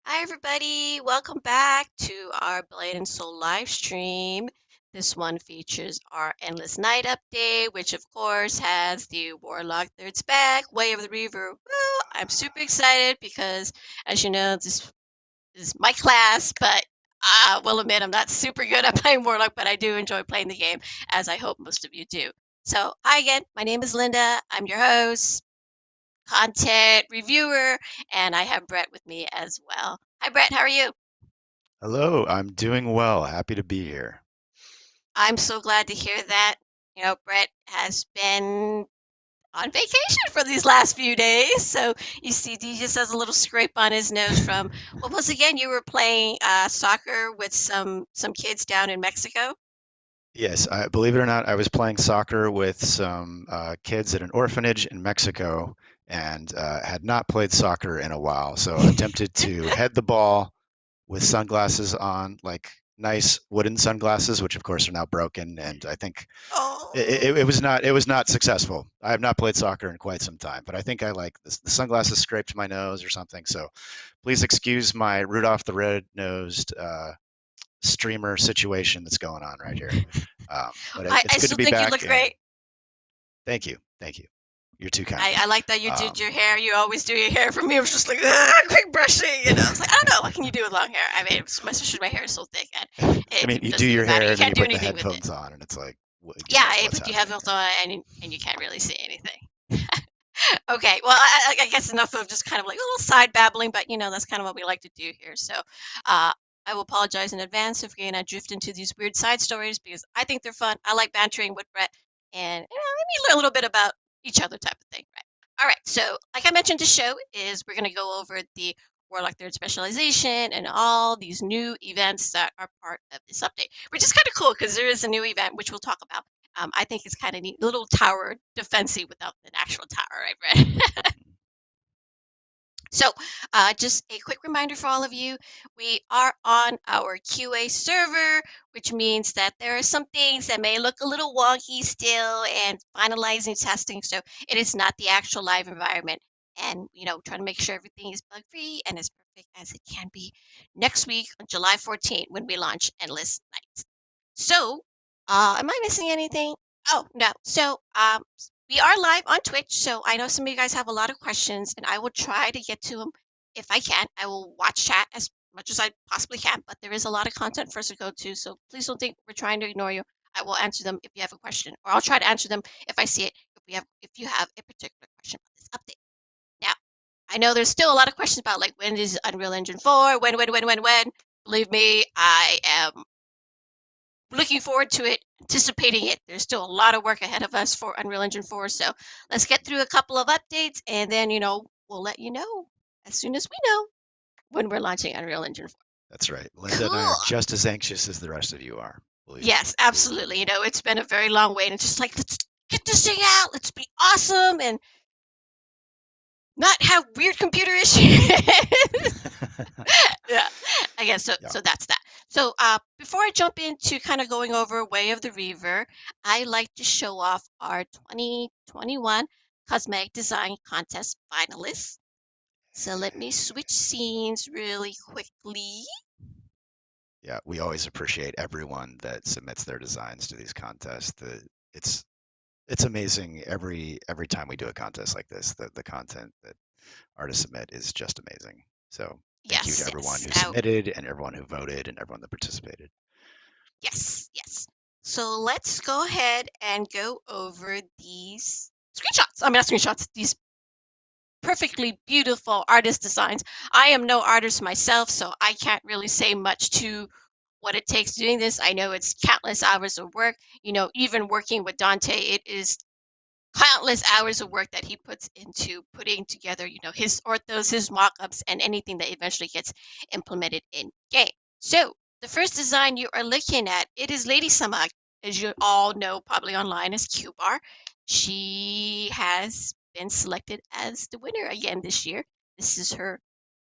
Hi, everybody. Welcome back to our Blade and Soul live stream. This one features our Endless Night update, which of course has the Warlock Third's back, Way of the Reaver. Well, I'm super excited because, as you know, this is my class, but I will admit I'm not super good at playing Warlock, but I do enjoy playing the game, as I hope most of you do. So, hi again. My name is Linda. I'm your host, content reviewer, and I have Brett with me as well. Hi, Brett. How are you? Hello, I'm doing well. Happy to be here. I'm so glad to hear that. Brett has been on vacation for these last few days. So you see, he just has a little scrape on his nose from what was again? You were playing soccer with some kids down in Mexico. Yes, believe it or not, I was playing soccer with some kids at an orphanage in Mexico and had not played soccer in a while. So attempted to head the ball with sunglasses on, like nice wooden sunglasses, which of course are now broken. And I think Oh, it was not successful. I have not played soccer in quite some time, but I think I like the sunglasses scraped my nose or something. So please excuse my Rudolph the Red-Nosed streamer situation that's going on right here. But I it's good to still be think you look back, and great. thank you, thank you. You're too kind. I like that you did Um, your hair. You always do your hair. For me, it was just like quick brushing. I was like, I don't know. What can you do with long hair? I mean, especially my hair is so thick, and I mean, it you do doesn't your even matter. hair You and then can't you do put the anything with it. headphones on, and it's like, Yeah, I what's put your happening headphones here? on, and you can't really see anything. Okay, well, I guess enough of just kind of like a little side babbling, but that's kind of what we like to do here. So, I will apologize in advance if we're gonna drift into these weird side stories because I think they're fun. I like bantering with Brett, and maybe learn a little bit about each other, type of thing. Right. All right. So, like I mentioned, the show is we're gonna go over the Warlock Third specialization and all these new events that are part of this update, which is kind of cool because there is a new event which we'll talk about. I think it's kind of neat. Little tower defensive without an actual tower, right, Brett? So, just a quick reminder for all of you, we are on our QA server, which means that there are some things that may look a little wonky still and finalizing testing. So, it is not the actual live environment. And, trying to make sure everything is bug free and as perfect as it can be next week on July 14th when we launch Endless Night. So, am I missing anything? Oh, no. So, we are live on Twitch. So, I know some of you guys have a lot of questions, and I will try to get to them if I can. I will watch chat as much as I possibly can, but there is a lot of content for us to go to. So, please don't think we're trying to ignore you. I will answer them if you have a question, or I'll try to answer them if I see it. If you have a particular question about this update. Now, I know there's still a lot of questions about like when is Unreal Engine 4? When? Believe me, I am looking forward to it, anticipating it. There's still a lot of work ahead of us for Unreal Engine 4. So let's get through a couple of updates and then, we'll let you know as soon as we know when we're launching Unreal Engine 4. That's right. Linda and I Cool. are just as anxious as the rest of you are. Believe me. Yes, absolutely. It's been a very long wait. And it's just like, let's get this thing out. Let's be awesome and not have weird computer issues. Yeah, I guess so. Yeah. So that's that. So before I jump into kind of going over Way of the Reaver, I like to show off our 2021 Cosmetic Design Contest finalists. So let me switch scenes really quickly. Yeah, we always appreciate everyone that submits their designs to these contests. It's it's amazing every time we do a contest like this. The content that artists submit is just amazing. So thank you to Yes, everyone yes. who submitted and everyone who voted and everyone that participated. Yes, yes. So let's go ahead and go over these screenshots. I mean, not screenshots, these perfectly beautiful artist designs. I am no artist myself, so I can't really say much to what it takes doing this. I know it's countless hours of work. Even working with Dante, it is countless hours of work that he puts into putting together, his orthos, his mock-ups, and anything that eventually gets implemented in game. So the first design you are looking at, it is Lady Samak, as you all know, probably online as Q-Bar. She has been selected as the winner again this year. This is her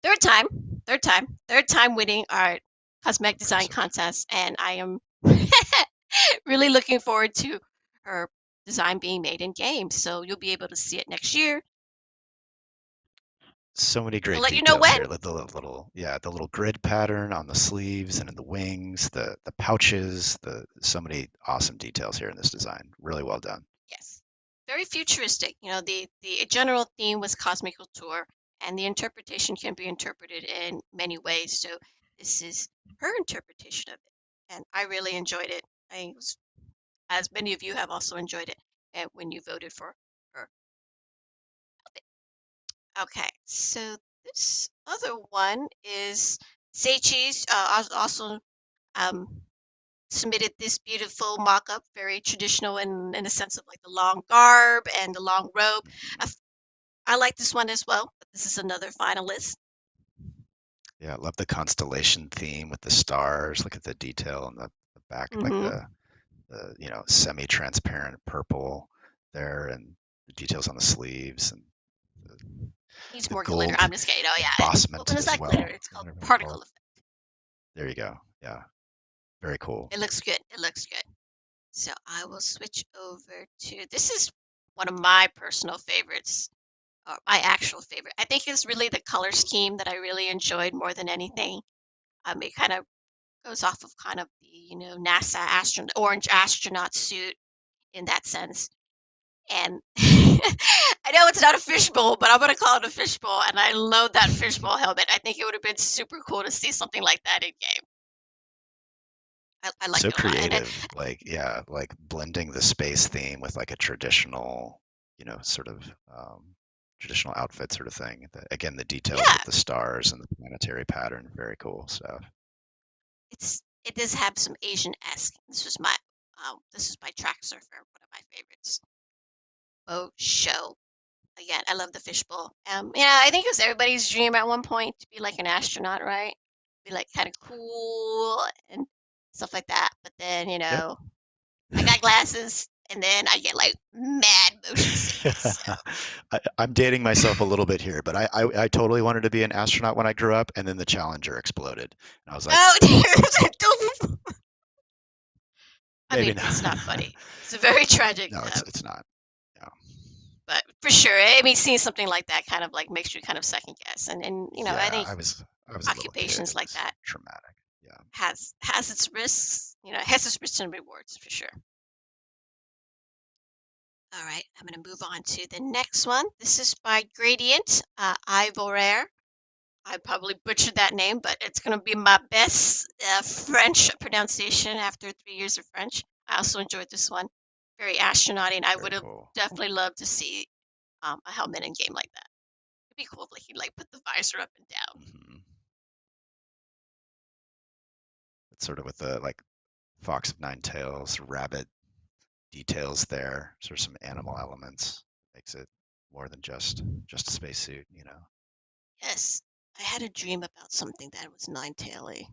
third time, third time winning our cosmetic design Impressive. contest, and I am really looking forward to her design being made in games. So you'll be able to see it next year. So many I'll great let you know details when. here. Yeah, the little grid pattern on the sleeves and in the wings, the pouches, the so many awesome details here in this design. Really well done. Yes. Very futuristic. The general theme was cosmic couture, and the interpretation can be interpreted in many ways. So this is her interpretation of it, and I really enjoyed it. I was, as many of you have also enjoyed it, when you voted for her. Okay, so this other one is Seichi's also um, submitted this beautiful mock-up, very traditional in the sense of like the long garb and the long robe. Mhm. I, f- I like this one as well, but this is another finalist. Yeah, I love the constellation theme with the stars. Look at the detail on the back, like Hmm. the semi-transparent purple there, and the details on the sleeves and the, Needs the more glitter. gold I'm just kidding. Oh yeah, well, embossment when it's as not glitter, well, it's or called whatever you want to call particle it. effect. There you go. Yeah, very cool. It looks good. It looks good. So I will switch over to this is one of my personal favorites, or my actual favorite. I think it's really the color scheme that I really enjoyed more than anything. It kind of goes off of kind of the NASA astronaut, orange astronaut suit in that sense. And I know it's not a fishbowl, but I'm gonna call it a fishbowl. And I love that fishbowl helmet. I think it would have been super cool to see something like that in game. I liked So it a lot. And creative, like yeah, like blending the space theme with like a traditional, sort of traditional outfit sort of thing. Again, the details yeah, with the stars and the planetary pattern, very cool stuff. it does have some Asian esque. This is my track surfer, one of my favorites. Boat show. Again, I love the fishbowl. Yeah, I think it was everybody's dream at one point to be like an astronaut, right? Be like kind of cool and stuff like that. But then, Yep. I got glasses, and then I get like mad motion sickness. So. I'm dating myself a little bit here, but I totally wanted to be an astronaut when I grew up, and then the Challenger exploded, and I was like, Oh, I maybe mean, not. it's not funny. It's a very tragic, No, it's not. No. but for sure. I mean, seeing something like that kind of like makes you kind of second guess, and I Yeah, think I was a little kid. occupations It like was that traumatic. Yeah. has its risks. It has its risks and rewards for sure. All right, I'm going to move on to the next one. This is by Gradient, Ivoire. I probably butchered that name, but it's going to be my best French pronunciation after 3 years of French. I also enjoyed this one. Very astronauty, and I would Very have cool. definitely loved to see a helmet in game like that. It'd be cool if like, he like put the visor up and down. Hmm. It's sort of with the like fox of nine tails, rabbit details there. Sort of some animal elements. Makes it more than just a spacesuit. Yes, I had a dream about something that was nine-taily.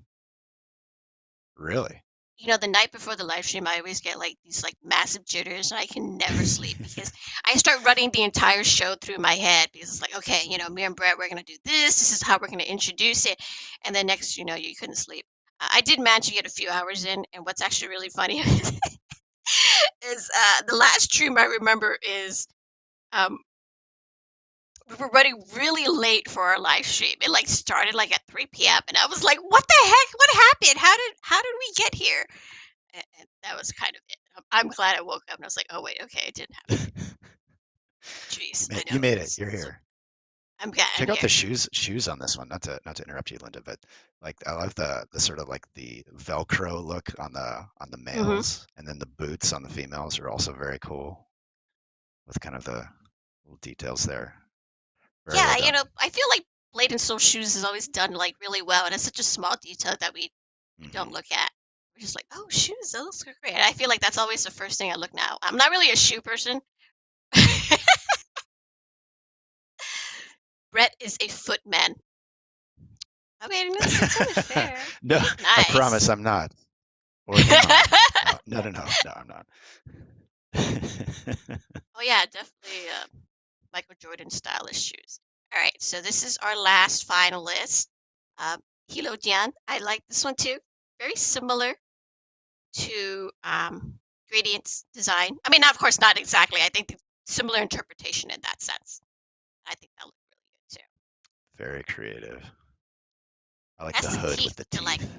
Really? The night before the live stream, I always get like these like massive jitters, and I can never sleep because I start running the entire show through my head because it's like, okay, me and Brett, we're gonna do this. This is how we're gonna introduce it, and then next, you couldn't sleep. I did manage to get a few hours in, and what's actually really funny is the last stream I remember is um, we were running really late for our live stream. It like started like at 3 p.m. and I was like, "What the heck? What happened? How did we get here?" And that was kind of it. I'm glad I woke up and I was like, "Oh wait, okay, it didn't happen." Jeez, I You know. made it. You're So here. I'm glad I'm Check out here. the shoes on this one. Not to interrupt you, Linda, but like I love the sort of like the Velcro look on the Hmm. males, and then the boots on the females are also very cool with kind of the little details there. Very well Yeah, done. I feel like Blade and Soul shoes is always done like really well, and it's such a small detail that we don't Hmm. look at. We're just like, "Oh, shoes, those look great." And I feel like that's always the first thing I look now. I'm not really a shoe person. Brett is a footman. I mean, it's only fair. No, I Nice. promise I'm not. Or am I? No, no, no, no, no, I'm not. Oh yeah, definitely Michael Jordan stylish shoes. All right, so this is our last finalist. Hilo Dian. I like this one too. Very similar to Gradient's design. I mean, of course, not exactly. I think the similar interpretation in that sense. I think that looked really good too. Very creative. I like the That's the hood with teeth. the They're like teeth.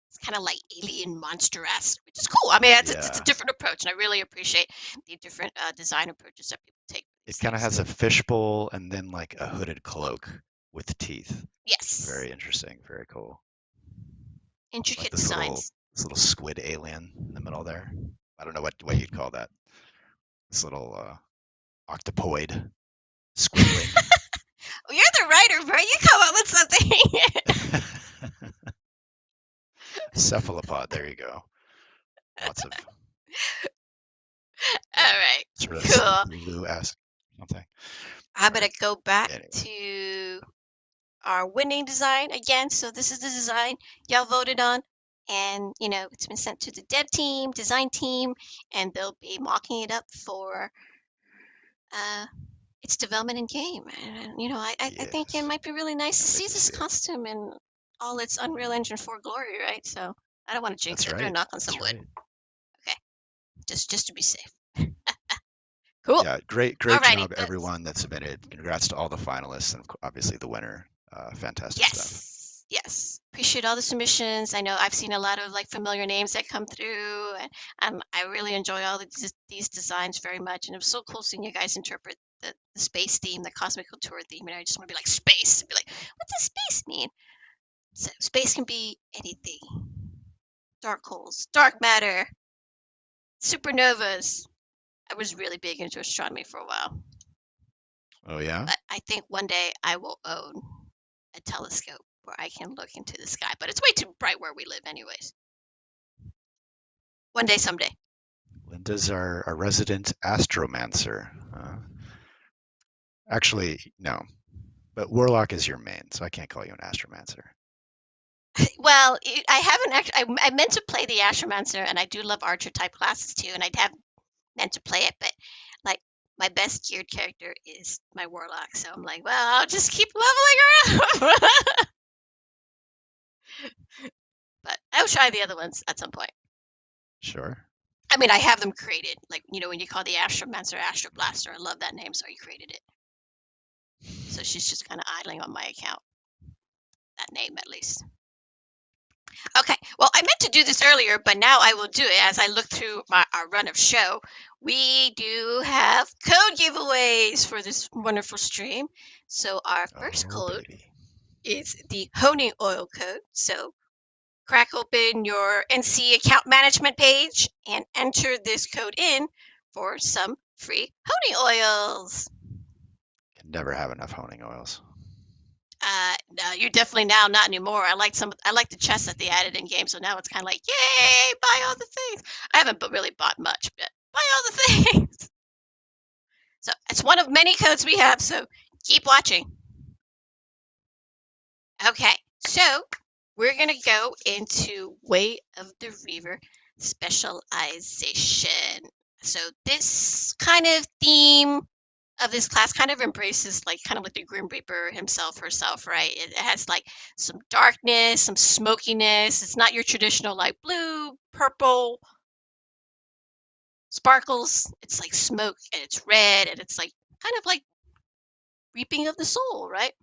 it's kind of like alien monster-esque, which is cool. I mean, it's a Yeah. different approach, and I really appreciate the different design approaches that people take for It these kind of things. has a fishbowl and then like a hooded cloak with teeth. Yes, Very interesting. Very cool. Like intricate designs. this little squid alien in the middle there. I don't know what you'd call that. This little octopoid squidling. Well, you're the writer, bro. You come up with something. Cephalopod. There you go. Lots of All right, sort of cool. Lulu-esque something. I'm All right. gonna go back Anyway. to our winning design again. So this is the design y'all voted on, and it's been sent to the dev team, design team, and they'll be mocking it up for uh, its development in game. And I think it Yes. might be really nice to Can't wait see to this see it. costume in all its Unreal Engine 4 glory, right? So I don't want to jinx That's it. I better right. knock on some That's wood. right. Okay, just to be safe. Cool. Yeah, great Alrighty, job, but everyone that submitted. Congrats to all the finalists and obviously the winner. Fantastic stuff. yes, yes. Appreciate all the submissions. I know I've seen a lot of like familiar names that come through, and I really enjoy all these designs very much. And it was so cool seeing you guys interpret the space theme, the cosmical tour theme. And I just want to be like space, be like, what does space mean? So space can be anything: dark holes, dark matter, supernovas. I was really big into astronomy for a while, Oh yeah? but I think one day I will own a telescope where I can look into the sky. But it's way too bright where we live, anyways. One day, someday. Linda's our resident astromancer. Actually, no, but Warlock is your main, so I can't call you an astromancer. Well, I haven't actually. I meant to play the Astromancer, and I do love Archer type classes too, and I have meant to play it, but like my best geared character is my Warlock, so I'm like, well, I'll just keep leveling her up. But I'll try the other ones at some point. Sure. I mean, I have them created. Like, when you call the Astromancer Astro Blaster, I love that name, so I created it. So she's just kind of idling on my account. That name, at least. Okay. Well, I meant to do this earlier, but now I will do it as I look through our run of show. We do have code giveaways for this wonderful stream. So our first Oh code baby. is the honing oil code. So crack open your NC account management page and enter this code in for some free honing oils. Can never have enough honing oils. No, you're definitely now not anymore. I like the chests that they added in game, so now it's kind of like, yay, buy all the things. I haven't really bought much, but buy all the things. So it's one of many codes we have. So keep watching. Okay, so we're gonna go into Way of the Reaver specialization. So this kind of theme of this class kind of embraces like kind of like the Grim Reaper himself, herself, right? It has like some darkness, some smokiness. It's not your traditional like blue, purple sparkles. It's like smoke and it's red and it's like kind of like reaping of the soul, right?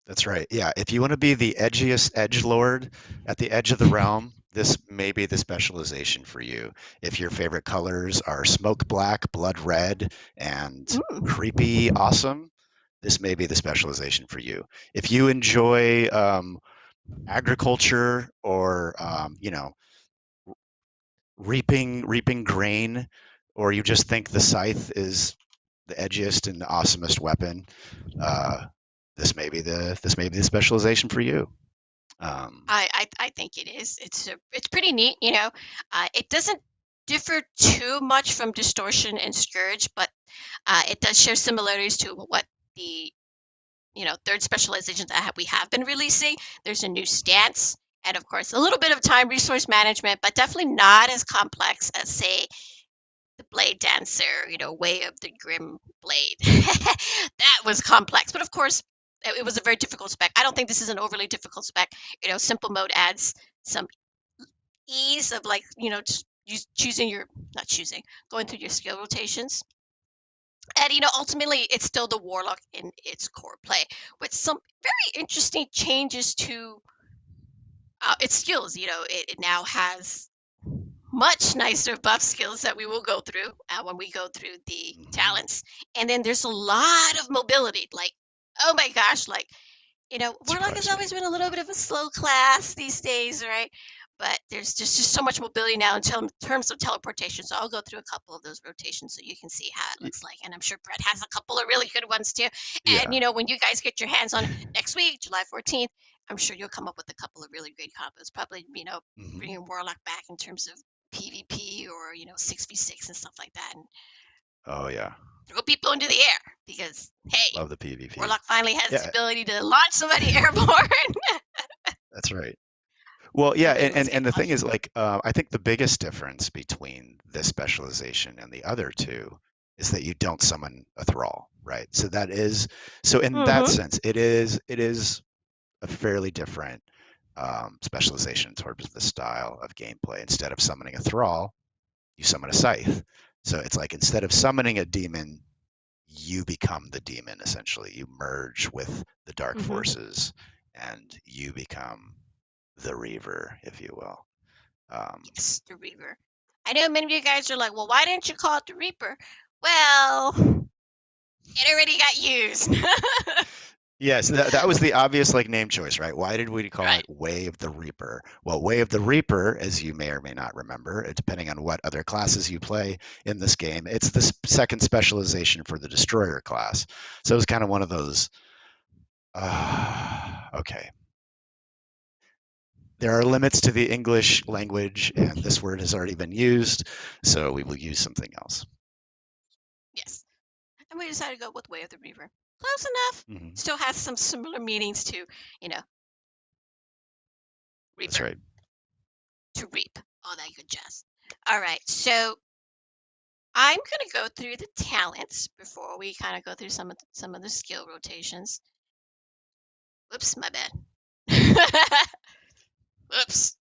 That's right. Yeah, if you want to be the edgiest edge lord at the edge of the realm, this may be the specialization for you. If your favorite colors are smoke black, blood red, and Mm. creepy awesome, this may be the specialization for you. If you enjoy agriculture or reaping grain, or you just think the scythe is the edgiest and the awesomest weapon, uh, this may be the specialization for you. Um, I think it is. It's pretty neat. It doesn't differ too much from Distortion and Scourge, but it does share similarities to what the third specialization that we have been releasing. There's a new stance, and of course, a little bit of time resource management, but definitely not as complex as, say, the Blade Dancer, Way of the Grim Blade. That was complex, but of course, it was a very difficult spec. I don't think this is an overly difficult spec. Simple mode adds some ease of like, just choosing your, not choosing, going through your skill rotations. And ultimately, it's still the warlock in its core play, with some very interesting changes to its skills. It now has much nicer buff skills that we will go through when we go through the Hmm. talents. And then there's a lot of mobility. Like, oh my gosh, like, Warlock has Surprised always me. been a little bit of a slow class these days, right? But there's just so much mobility now in terms of teleportation. So I'll go through a couple of those rotations so you can see how it Y- looks like. And I'm sure Brett has a couple of really good ones too. And Yeah. when you guys get your hands on it next week, July 14th, I'm sure you'll come up with a couple of really great combos. Probably, Hmm. bringing Warlock back in terms of PvP or 6v6 and stuff like that, and Oh yeah. throw people into the air because hey, Love the PvP. Warlock finally has the Yeah. ability to launch somebody airborne. That's right. Well, yeah, And then let's get and the thing is, buffing. like, I think the biggest difference between this specialization and the other two is that you don't summon a thrall, right? So in that Mhm. sense, it is a fairly different specialization in terms of the style of gameplay. Instead of summoning a thrall, you summon a scythe. So it's like instead of summoning a demon, you become the demon essentially. You merge with the dark Mhm. forces, and you become the Reaver, if you will. Um, Yes, the Reaper. I know many of you guys are like, "Well, why didn't you call it the Reaper?" Well, it already got used. yes, that was the obvious like name choice, right? Why did we call Right. it Way of the Reaper? Well, Way of the Reaper, as you may or may not remember, depending on what other classes you play in this game, it's the second specialization for the Destroyer class. So it was kind of one of those. Okay, there are limits to the English language, and this word has already been used, so we will use something else. Yes. And we decided to go with Way of the Reaper. Close enough. Hmm. Still has some similar meanings to, you know, That's Reaper, right. to reap, all that good jazz. All right. So I'm gonna go through the talents before we kind of go through some of the skill rotations. Whoops, my bad. Whoops.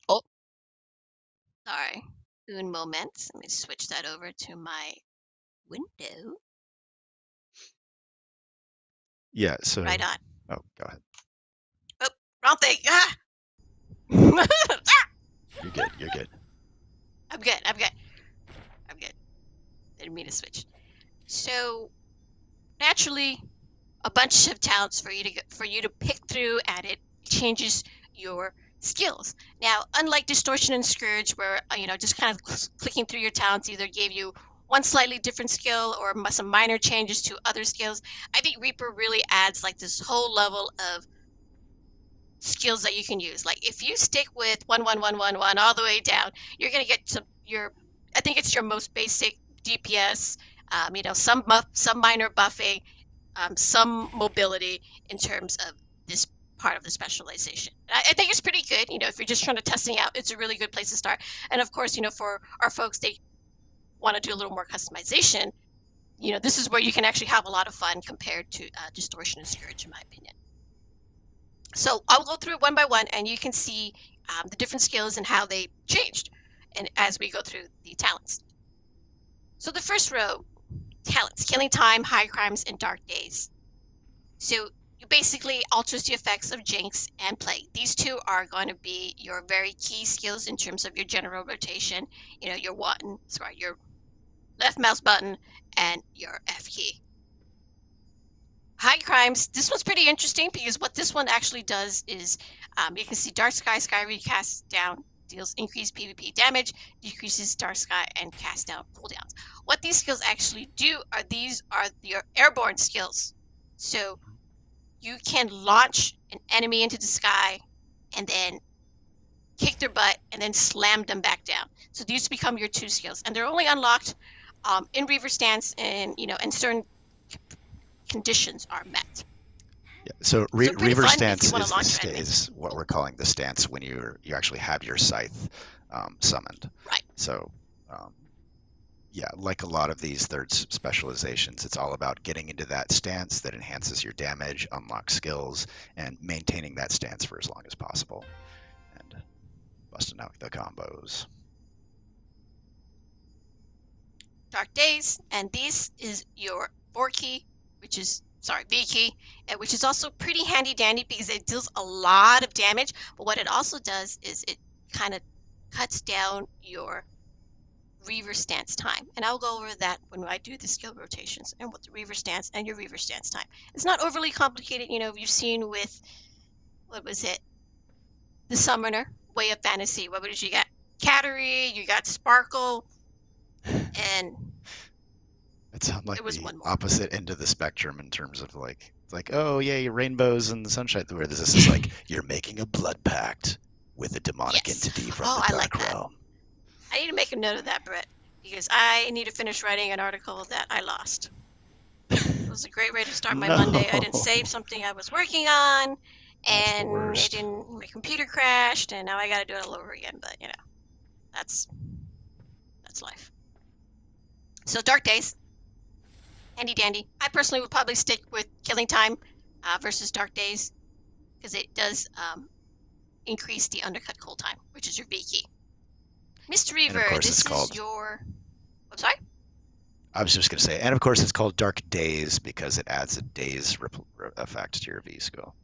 Oh, sorry. Un moment. Let me switch that over to my window. Yeah. Right So, on. oh, go ahead. Oh, wrong thing. Ah! You're good. You're good. I'm good. I'm good. I'm good. Didn't mean to switch. So naturally, a bunch of talents for you to pick through, and it changes your skills. Now, unlike Distortion and Scourge, where just kind of clicking through your talents either gave you one slightly different skill or some minor changes to other skills, I think Reaper really adds like this whole level of skills that you can use. Like if you stick with 1 1 1 1 1 all the way down, you're gonna get to your I think it's your most basic DPS. Some minor buffing, some mobility in terms of this part of the specialization. I think it's pretty good. If you're just trying to testing out, it's a really good place to start. And of course, for our folks, they want to do a little more customization. This is where you can actually have a lot of fun compared to Distortion and Scourge, in my opinion. So I'll go through it one by one, and you can see the different skills and how they changed, and as we go through the talents. So the first row, talents: Killing Time, High Crimes, and Dark Days. So you basically alters the effects of Jinx and Plague. These two are going to be your very key skills in terms of your general rotation. Your left mouse button and your F key. High Crimes. This one's pretty interesting because what this one actually does is you can see Dark Sky, Sky Recast down, deals increased PvP damage, decreases Dark Sky, and cast down cooldowns. What these skills actually do are these are your airborne skills. So you can launch an enemy into the sky and then kick their butt and then slam them back down. So these become your two skills, and they're only unlocked in Reaver stance, and certain conditions are met. Yeah. So So pretty Reaver fun if you stance want to is the launch your enemies. is what we're calling the stance when you actually have your scythe summoned. Right. So um, yeah, like a lot of these specializations, it's all about getting into that stance that enhances your damage, unlocks skills, and maintaining that stance for as long as possible, and busting out the combos. Dark Days, and this is your 4 key, V key, which is also pretty handy dandy because it deals a lot of damage. But what it also does is it kind of cuts down your Reaver stance time, and I'll go over that when I do the skill rotations and what the Reaver stance and your Reaver stance time. It's not overly complicated, you've seen with what was it, the Summoner, Way of Fantasy. What did you got? Cattery, you got Sparkle, and It's on like there was the one more. opposite end of the spectrum in terms of like, it's like, oh yeah, your rainbows and the sunshine. Where this is like, you're making a blood pact with a demonic Yes. entity from Oh, the I like dark that. realm. I need to make a note of that, Brett, because I need to finish writing an article that I lost. It was a great way to start my Monday. I didn't No. save something I was working on, That's the and worst. my computer crashed, and now I got to do it all over again. But that's life. So Dark Days, handy dandy. I personally would probably stick with Killing Time versus Dark Days because it does increase the undercut cold time, which is your V key. Mist And of Reaver, course, it's this is called. your. I'm sorry. I was just gonna say, and of course, it's called Dark Days because it adds a days effect to your V skill.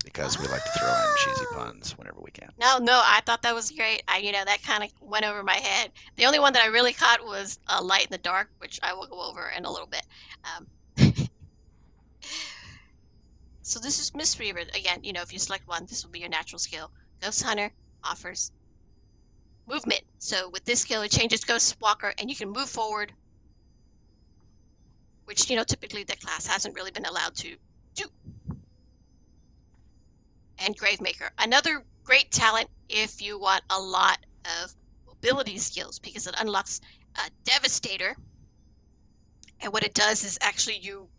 Because we like to throw in cheesy Ah! puns whenever we can. No, no, I thought that was great. That kind of went over my head. The only one that I really caught was Light in the Dark, which I will go over in a little bit. Um, so this is Mist Reaver. Again, if you select one, this will be your natural skill. Ghost Hunter offers movement. So with this skill, it changes Ghost Walker, and you can move forward, which, typically the class hasn't really been allowed to do. And Gravemaker, another great talent if you want a lot of mobility skills because it unlocks Devastator. And what it does is actually you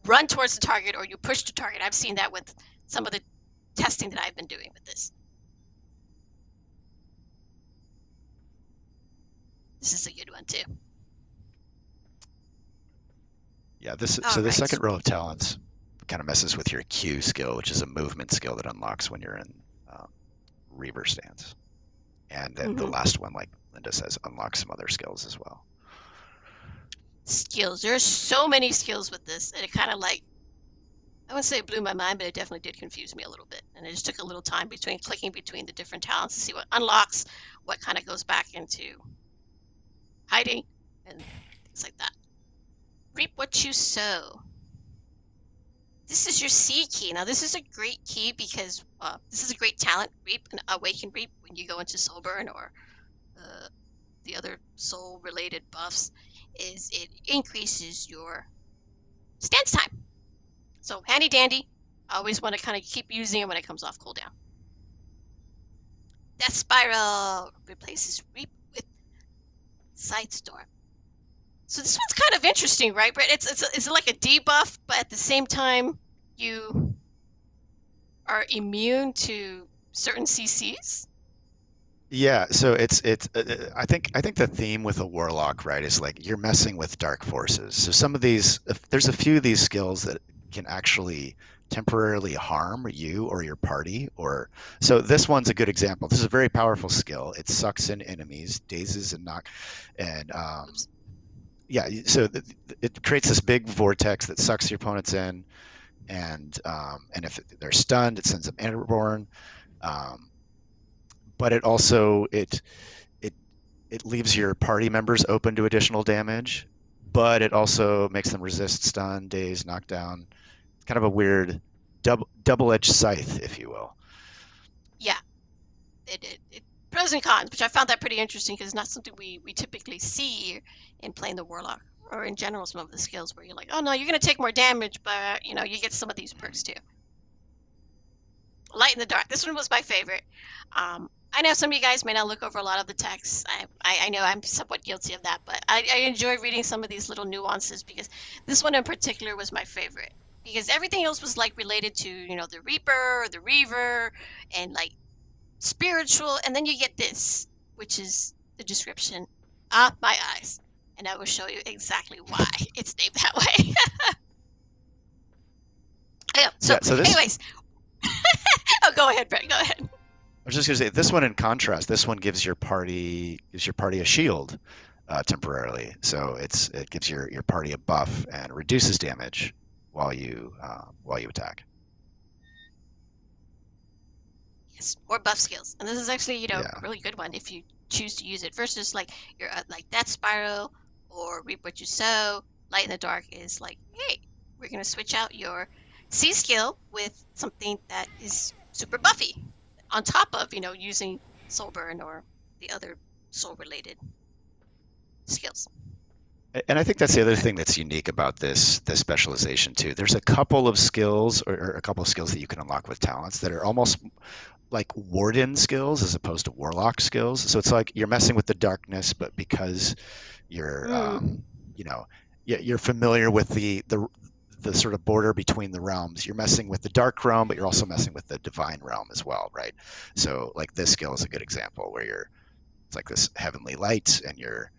run towards the target or you push the target. I've seen that with some of the testing that I've been doing with this. This is a good one too. Yeah, this All so the right. second row of talents kind of messes with your Q skill, which is a movement skill that unlocks when you're in Reaver stance. And then the last one, like Linda says, unlocks some other skills as well. Skills. There's so many skills with this, and it kind of I wouldn't say it blew my mind, but it definitely did confuse me a little bit. And it just took a little time between clicking between the different talents to see what unlocks, what kind of goes back into hiding, and things like that. Reap what you sow. This is your C key. Now, this is a great key because this is a great talent, Reap, and Awaken Reap, when you go into Soulburn or the other soul-related buffs, is it increases your stance time. So handy dandy. I always want to kind of keep using it when it comes off cooldown. Death Spiral replaces Reap with Sidestorm. So this one's kind of interesting, right, Brett? It's like a debuff, but at the same time, you are immune to certain CCs. Yeah, so it's I think the theme with a warlock, right, is like you're messing with dark forces. So some of these, there's a few of these skills that can actually temporarily harm you or your party. Or so this one's a good example. This is a very powerful skill. It sucks in enemies, dazes and knock, and Oops. yeah. So it creates this big vortex that sucks your opponents in, and if they're stunned, it sends them airborne. Um, but it also it it leaves your party members open to additional damage, but it also makes them resist stun, daze, knockdown. It's kind of a weird double-edged scythe, if you will. Yeah, it pros and cons, which I found that pretty interesting because it's not something we typically see in playing the warlock or in general some of the skills where you're like, oh no, you're gonna take more damage, but you get some of these perks too. Light in the Dark. This one was my favorite. I know some of you guys may not look over a lot of the text. I know I'm somewhat guilty of that, but I enjoy reading some of these little nuances because this one in particular was my favorite. Because everything else was like related to, the Reaper, the Reaver, and like spiritual. And then you get this, which is the description. Ah, my eyes. And I will show you exactly why it's named that way. Yeah, so, Yeah, so this anyways, oh, go ahead, Brett. Go ahead. I was just gonna say this one in contrast. This one gives your party a shield, temporarily. So it gives your party a buff and reduces damage while you attack. Yes, more buff skills. And this is actually, a Yeah. really good one if you choose to use it versus like your like Death Spiral or Reap What You Sow. Light in the Dark is like, hey, we're gonna switch out your C skill with something that is super buffy on top of, using Soul Burn or the other soul related skills. And I think that's the other thing that's unique about this specialization too. There's a couple of skills or a couple of skills that you can unlock with talents that are almost like warden skills as opposed to warlock skills. So it's like you're messing with the darkness, but because you're Mm, you know you're familiar with the sort of border between the realms. You're messing with the dark realm, but you're also messing with the divine realm as well, right? So like this skill is a good example where it's like this heavenly light and you're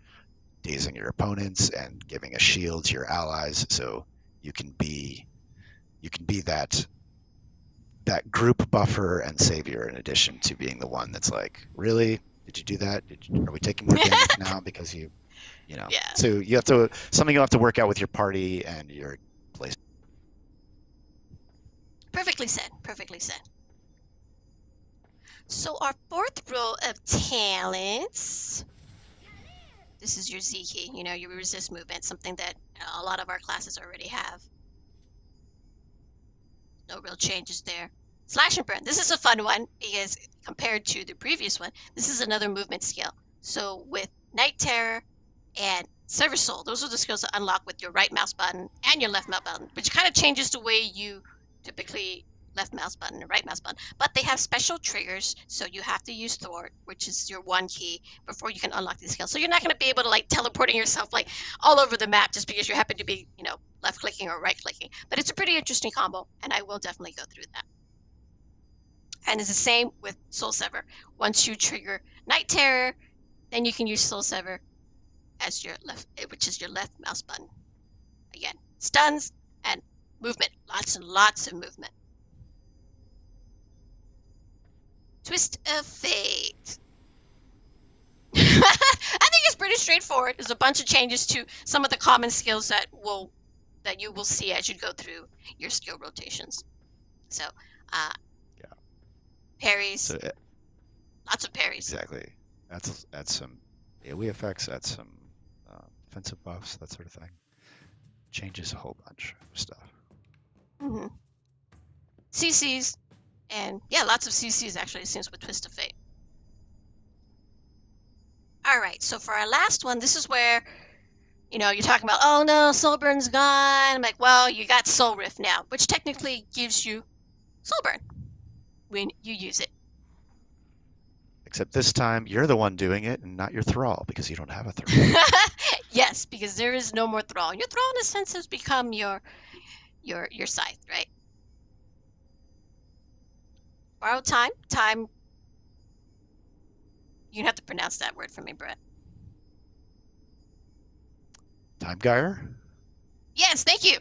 dazing your opponents and giving a shield to your allies. So you can be you can be that group buffer and savior in addition to being the one that's like, really? Did you do that? Are we taking more damage now because yeah, So you have to something you have to work out with your party and your place. perfectly said. Perfectly said. So our fourth row of talents. This is your Z key, your resist movement, something that a lot of our classes already have. No real changes there. Slash and burn. This is a fun one because compared to the previous one, this is another movement skill. So with Night Terror and Sever Soul, those are the skills that unlock with your right mouse button and your left mouse button, which kind of changes the way you typically left mouse button and right mouse button. But they have special triggers, so you have to use Thwart, which is your one key, before you can unlock these skills. So you're not going to be able to like teleporting yourself like all over the map just because you happen to be, left clicking or right clicking. But it's a pretty interesting combo, and I will definitely go through that. And it's the same with Soul Sever. Once you trigger Night Terror, then you can use Soul Sever as your left, which is your left mouse button. Again, stuns and movement, lots and lots of movement. Twist of Fate. I think it's pretty straightforward. There's a bunch of changes to some of the common skills that you will see as you go through your skill rotations. So, uh, Yeah. parries, So lots of parries. exactly. That's some AoE effects. That's some defensive buffs. That sort of thing. Changes a whole bunch of stuff. Mm-hmm. CCs, and yeah, lots of CCs actually, it seems, with Twist of Fate. All right, so for our last one, this is where, you're talking about, oh no, Soulburn's gone. I'm like, well, you got Soul Rift now, which technically gives you Soulburn when you use it. Except this time you're the one doing it and not your thrall because you don't have a thrall. Yes, because there is no more Thrall. Your Thrall, in a sense, has become your scythe, right? Borrow time. Time. You have to pronounce that word for me, Brett. Time Gyre? Yes, thank you.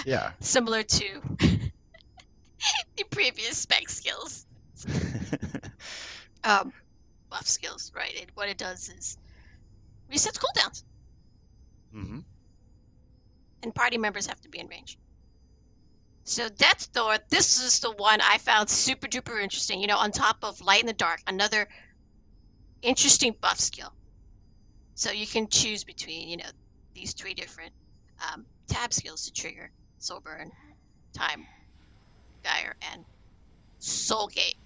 Yeah. Similar to the previous spec skills. Um, buff skills, right? What it does is resets cooldowns, hmm and party members have to be in range. So Death Door, this is the one I found super duper interesting. On top of Light in the Dark, another interesting buff skill. So you can choose between, these three different tab skills to trigger Soul Burn, Time, Gyre, and Soulgate.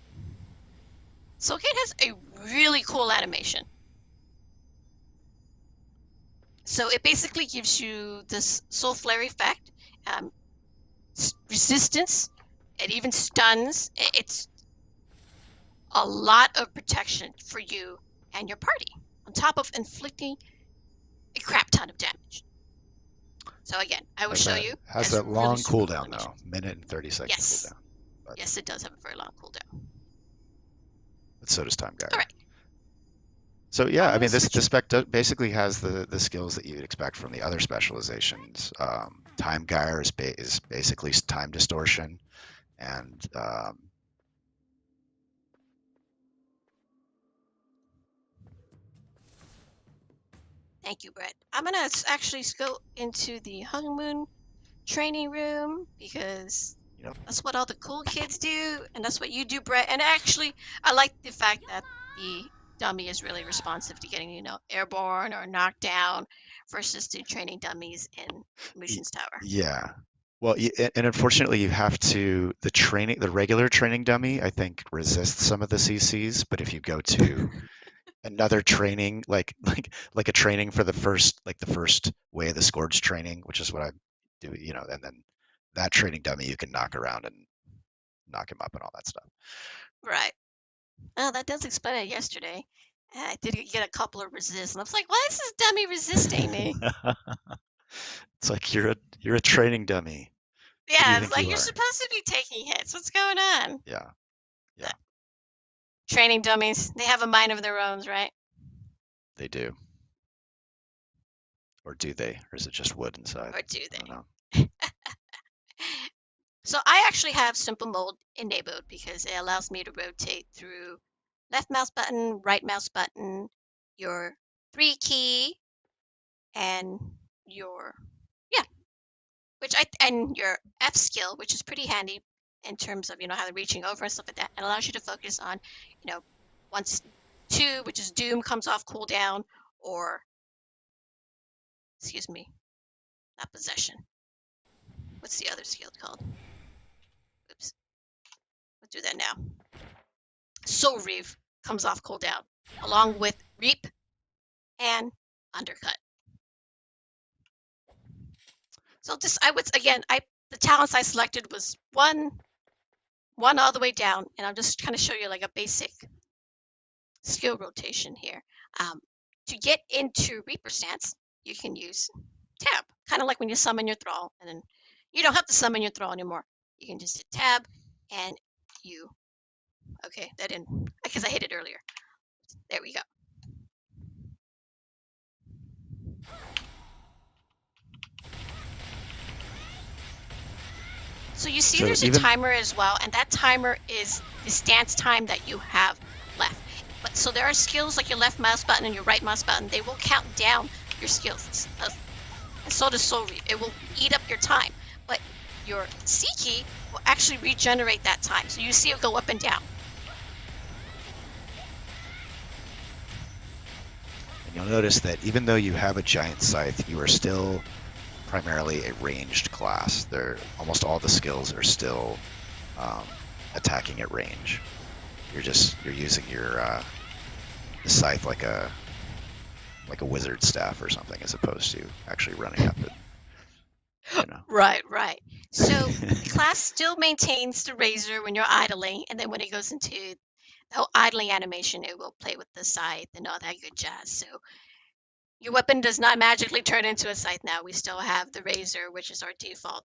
Soulgate has a really cool animation. So it basically gives you this Soul Flare effect, um, resistance, it even stuns. It's a lot of protection for you and your party, on top of inflicting a crap ton of damage. So again, I will show you. Has Has that really long super cool cooldown animation. though, minute and 30-second Yes, cooldown. But yes, it does have a very long cooldown. so does Time All Gyre. right, So yeah, I'm I gonna mean this switch. spec basically has the skills that you'd expect from the other specializations. Time Gyre is basically time distortion, and Thank you, Brett. I'm gonna actually go into the honeymoon training room because Yep. that's what all the cool kids do, and that's what you do, Brett. And actually, I like the fact that the dummy is really responsive to getting, airborne or knocked down versus the training dummies in Y- Lucian's Tower. Yeah. Well, and unfortunately, you have to the regular training dummy, I think, resists some of the CCs. But if you go to another training, like a training for the first way of the Scourge training, which is what I do, and then that training dummy you can knock around and knock him up and all that stuff. Right. Oh, that does explain it yesterday. I did get a couple of resists, and I was like, why is this dummy resisting me? It's like you're a training dummy. Who do you Yeah, it's think like you you're are? supposed to be taking hits. What's going on? Yeah, Uh, yeah, Training dummies, they have a mind of their own, right? they do. Or do they? Or is it just wood inside? Or do I don't they? know. So I actually have simple mode enabled because it allows me to rotate through left mouse button, right mouse button, your 3 key, and your yeah, which I and your F skill, which is pretty handy in terms of how they're reaching over and stuff like that. It allows you to focus on, once 2, which is Doom, comes off cooldown, or excuse me, not possession. What's the other skill called? Oops, we'll do that now. Soul Reave comes off cooldown, along with Reap and Undercut. So this, I would again, I the talents I selected was one all the way down, and I'll just kind of show you like a basic skill rotation here. Um, to get into Reaper stance, you can use Tab, kind of like when you summon your Thrall, and then you don't have to summon your Thrall anymore. You can just hit Tab, and you. Okay, that didn't because I hit it earlier. There we go. So you see So there's a even timer as well, and that timer is the stance time that you have left. But so there are skills like your left mouse button and your right mouse button, they will count down your skills. And so does Soul Reap. It will eat up your time. But your C key will actually regenerate that time. So you see it go up and down. and you'll notice that even though you have a giant scythe, you are still primarily a ranged class. There, almost all the skills are still um, attacking at range. You're using your the scythe like a wizard staff or something, as opposed to actually running up and. Right, right. So the class still maintains the razor when you're idling, and then when it goes into the whole idling animation, it will play with the scythe and all that good jazz. So your weapon does not magically turn into a scythe now. We still have the razor, which is our default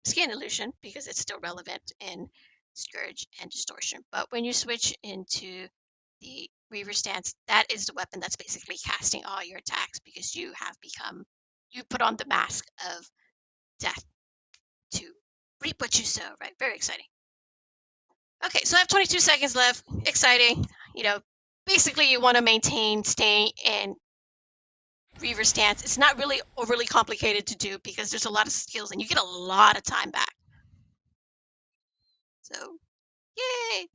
skin illusion because it's still relevant in Scourge and Distortion. But when you switch into the Reaver stance, that is the weapon that's basically casting all your attacks because you put on the mask of death to reap what you sow, right? Very exciting. Okay, so I have 22 seconds left. Exciting. Basically you want to maintain staying in Reaver stance. It's not really overly complicated to do because there's a lot of skills and you get a lot of time back. So, yay!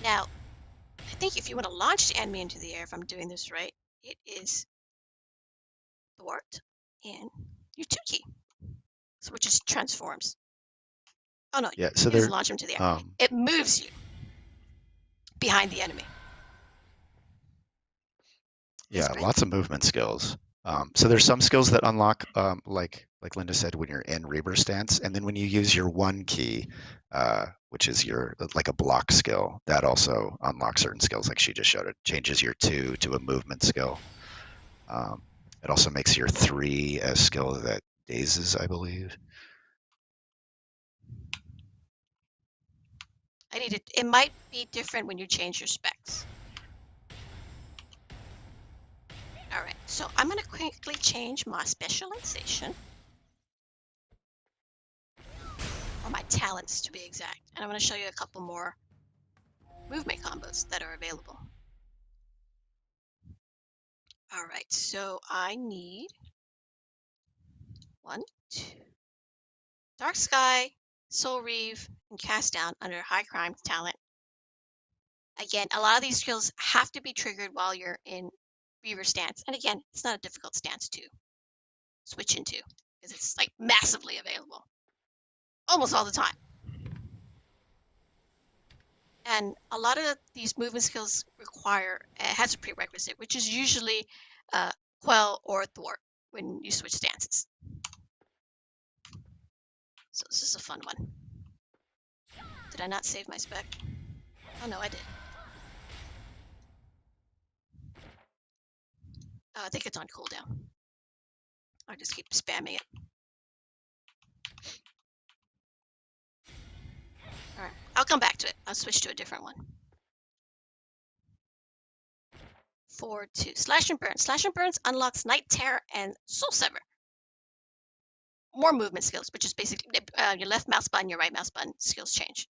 Now, I think if you want to launch the enemy into the air, if I'm doing this right, it is thwart and your 2 key, so which is transforms. Oh no, Yeah, so it doesn't there, launch him to the air. um, It moves you behind the enemy. Yes, yeah, Brett? lots of movement skills. So there's some skills that unlock, like Linda said, when you're in Reaper stance, and then when you use your 1 key, which is your like a block skill, that also unlocks certain skills. Like she just showed, it changes your 2 to a movement skill. Um, it also makes your 3 a skill that dazes, I believe. It might be different when you change your specs. All right, so I'm going to quickly change my specialization, or my talents to be exact, and I'm going to show you a couple more movement combos that are available. All right, so I need 1, 2, Dark Sky, Soul Reave, and Cast Down under High Crime talent. Again, a lot of these skills have to be triggered while you're in Reaver stance. And again, it's not a difficult stance to switch into because it's like massively available almost all the time. And a lot of these movement skills has a prerequisite, which is usually Quell or Thwart when you switch stances. So this is a fun one. Did I not save my spec? Oh no, I did. I think it's on cooldown. I just keep spamming it. All right, I'll come back to it. I'll switch to a different one. 4, 2. Slash and Burn. Slash and Burns unlocks Night Terror and Soul Sever. More movement skills, which is basically your left mouse button, your right mouse button, skills change.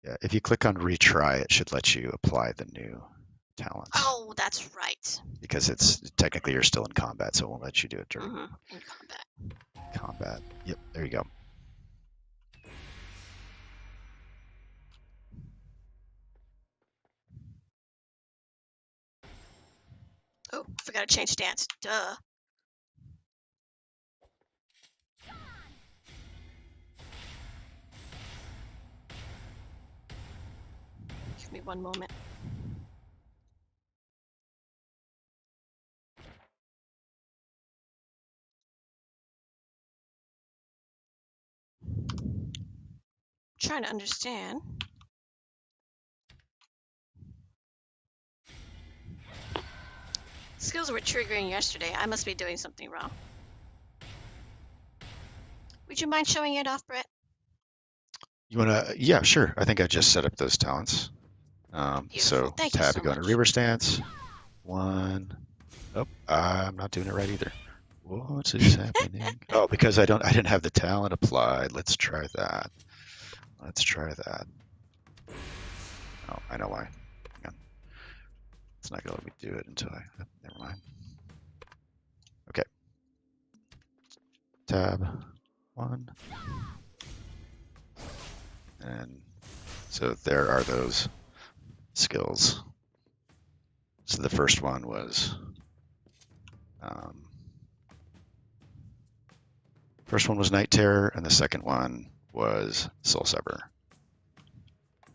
Yeah, if you click on retry, it should let you apply the new talents. Oh, that's right. Because it's technically you're still in combat, so it won't let you do it during in combat. Combat. Yep, there you go. Oh, forgot to change stance. Duh. Give me one moment. I'm trying to understand. Skills were triggering yesterday. I must be doing something wrong. Would you mind showing it off, Brett? You want to? Yeah, sure. I think I just set up those talents. So Thank tab you so to go into much. Reaver stance. 1. Oh, I'm not doing it right either. What is happening? Oh, because I didn't have the talent applied. Let's try that. Let's try that. Oh, I know why. Hang on. It's not gonna let me do it until never mind. Okay. Tab 1. And so there are those skills. So the first one was Night Terror, and the second one was Soul Sever.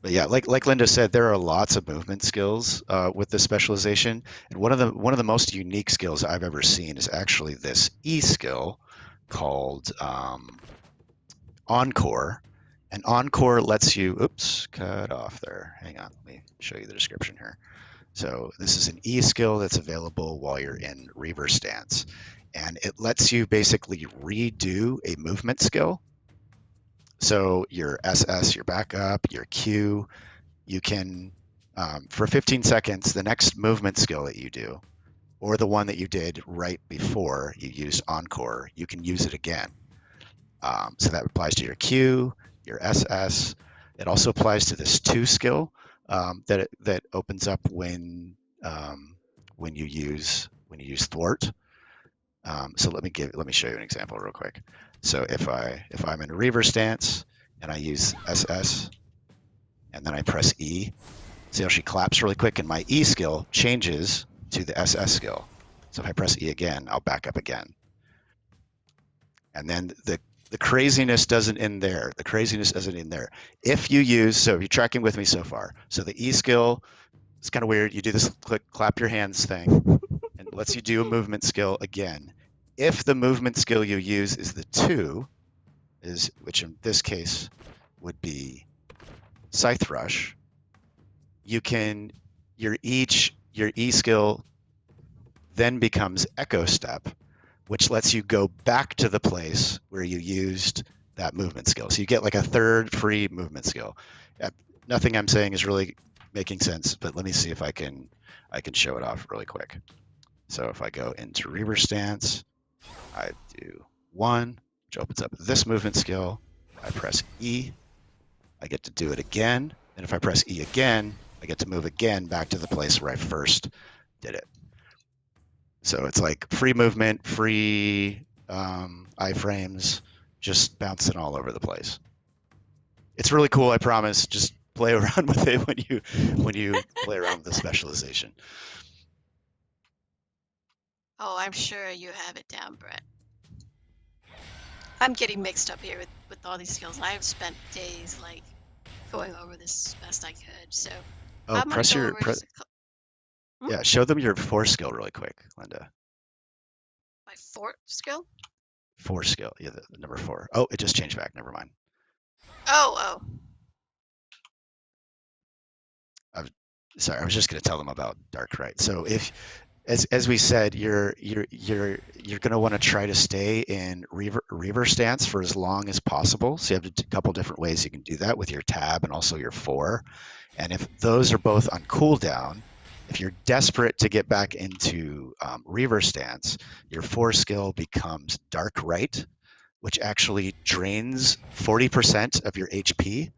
But yeah, like Linda said, there are lots of movement skills with this specialization, and one of the most unique skills I've ever seen is actually this E skill called Encore. And Encore lets you, oops, cut off there. Hang on, let me show you the description here. So this is an E skill that's available while you're in Reaver stance, and it lets you basically redo a movement skill. So your SS, your backup, your Q, you can, for 15 seconds, the next movement skill that you do, or the one that you did right before you used Encore, you can use it again. So that applies to your Q, your SS. It also applies to this 2 skill that opens up when you use Thwart. So let me show you an example real quick. So if I'm in a Reaver stance and I use SS and then I press E, see how she claps really quick, and my E skill changes to the SS skill. So if I press E again, I'll back up again. And then the craziness doesn't end there. The craziness doesn't end there. If you're tracking with me so far. So the E skill, it's kind of weird. You do this clap your hands thing, and it lets you do a movement skill again. If the movement skill you use is the 2, which in this case would be Scythe Rush, your E skill then becomes Echo Step, which lets you go back to the place where you used that movement skill. So you get like a third free movement skill. Nothing I'm saying is really making sense, but let me see if I can show it off really quick. So if I go into Reaver Stance, I do 1, which opens up this movement skill. I press E, I get to do it again. And if I press E again, I get to move again back to the place where I first did it. So it's like free movement, free iframes, just bouncing all over the place. It's really cool, I promise. Just play around with it when you play around with the specialization. Oh, I'm sure you have it down, Brett. I'm getting mixed up here with all these skills. I've spent days like going over this as best I could. So Oh, I'm gonna press go your over just a yeah, show them your 4 skill really quick, Linda. my fourth skill. 4 skill, yeah, the number 4. Oh, it just changed back. Never mind. Oh, Sorry, I was just going to tell them about Dark Rite. So if, as we said, you're going to want to try to stay in Reaver stance for as long as possible. So you have a couple different ways you can do that with your tab and also your 4. And if those are both on cooldown, if you're desperate to get back into Reaver stance, your 4 skill becomes Dark Rite, which actually drains 40% of your HP.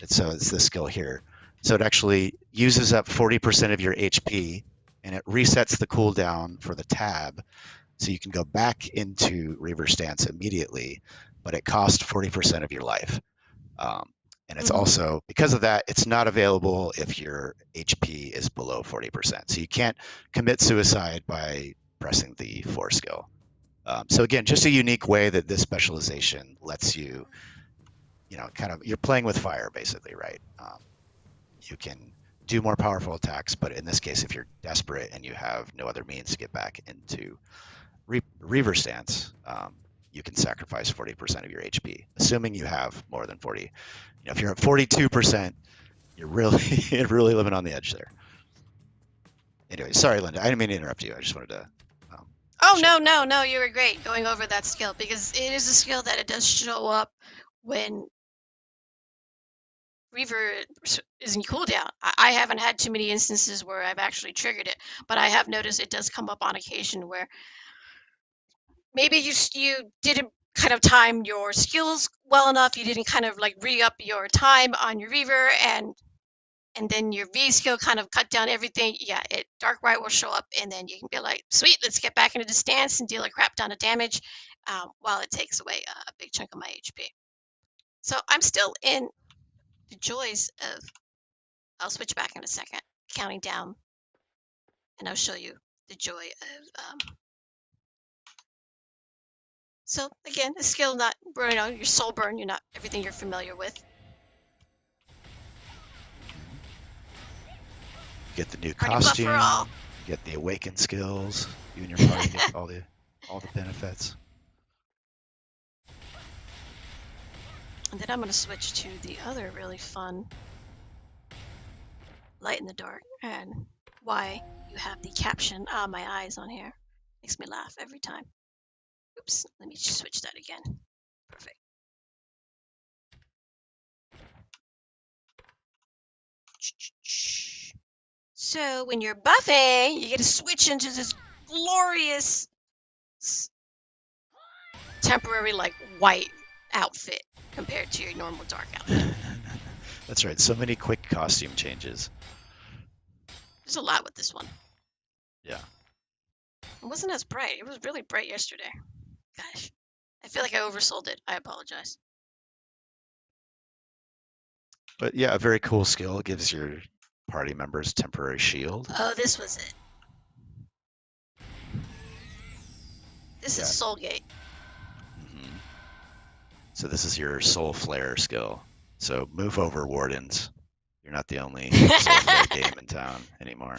And so it's this skill here. So it actually uses up 40% of your HP and it resets the cooldown for the tab. So you can go back into Reaver stance immediately, but it costs 40% of your life. And it's also, because of that, it's not available if your HP is below 40%. So you can't commit suicide by pressing the 4 skill. So again, just a unique way that this specialization lets you, kind of, you're playing with fire basically, right? You can do more powerful attacks, but in this case, if you're desperate and you have no other means to get back into Reaver stance, you can sacrifice 40% of your HP, assuming you have more than 40. If you're at 42%, you're really you're really living on the edge there. Anyway, sorry, Linda. I didn't mean to interrupt you. I just wanted to. oh, no, you were great going over that skill because it is a skill that it does show up when Reaver is in cooldown. I haven't had too many instances where I've actually triggered it, but I have noticed it does come up on occasion where maybe you didn't kind of time your skills well enough. You didn't kind of like re-up your time on your Reaver, and then your V skill kind of cut down everything. Yeah, Dark Rite will show up, and then you can be like, sweet, let's get back into the stance and deal a crap ton of damage, while it takes away a big chunk of my HP. So I'm still in the joys of. I'll switch back in a second, counting down, and I'll show you the joy of. So again, a skill not your soul burn. You're not everything you're familiar with. Get the new Party buff for costume. all. Get the awaken skills. You and your party get all the benefits. And then I'm going to switch to the other really fun light in the dark, and why you have the caption my eyes on here makes me laugh every time. Oops, let me just switch that again. Perfect. So when you're buffing, you get to switch into this glorious temporary like white outfit compared to your normal dark outfit. That's right. So many quick costume changes. There's a lot with this one. Yeah. It wasn't as bright. It was really bright yesterday. Gosh, I feel like I oversold it. I apologize. But yeah, a very cool skill. It gives your party members temporary shield. Oh, this was it. This is Soulgate. Mm-hmm. So this is your Soul Flare skill. So move over, Wardens. You're not the only Soul Flare game in town anymore.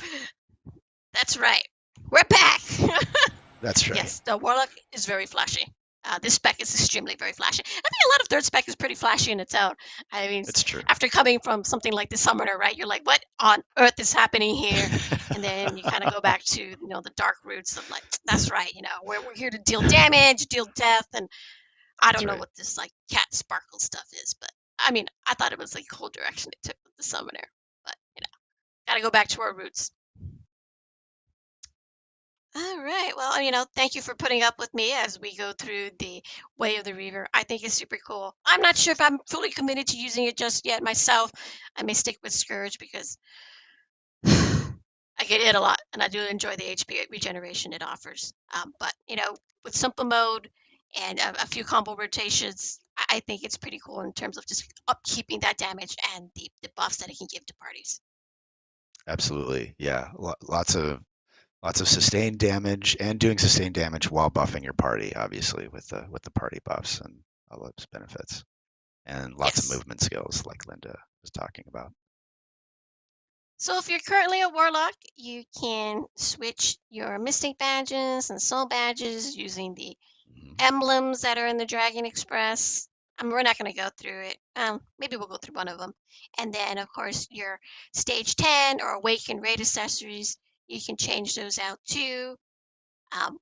That's right. We're back. That's right. Yes, the Warlock is very flashy. This spec is extremely very flashy. I think a lot of third spec is pretty flashy in its own. I mean, it's true. After coming from something like the Summoner, right? You're like, what on earth is happening here? And then you kind of go back to the dark roots of like, that's right. We're here to deal damage, deal death, and I don't know what this like cat sparkle stuff is, but I mean, I thought it was like a cool direction it took with the Summoner, but gotta go back to our roots. All right. Well, thank you for putting up with me as we go through the Way of the Reaver. I think it's super cool. I'm not sure if I'm fully committed to using it just yet myself. I may stick with Scourge because I get hit a lot, and I do enjoy the HP regeneration it offers. But with simple mode and a few combo rotations, I think it's pretty cool in terms of just upkeeping that damage and the buffs that it can give to parties. Absolutely. Yeah. Lots of sustained damage and doing sustained damage while buffing your party, obviously, with the party buffs and all those benefits. And lots of Yes. movement skills like Linda was talking about. So if you're currently a warlock, you can switch your mystic badges and soul badges using the Mhm. emblems that are in the Dragon Express. We're not going to go through it. Maybe we'll go through one of them. And then, of course, your stage 10 or awakened raid accessories, you can change those out too,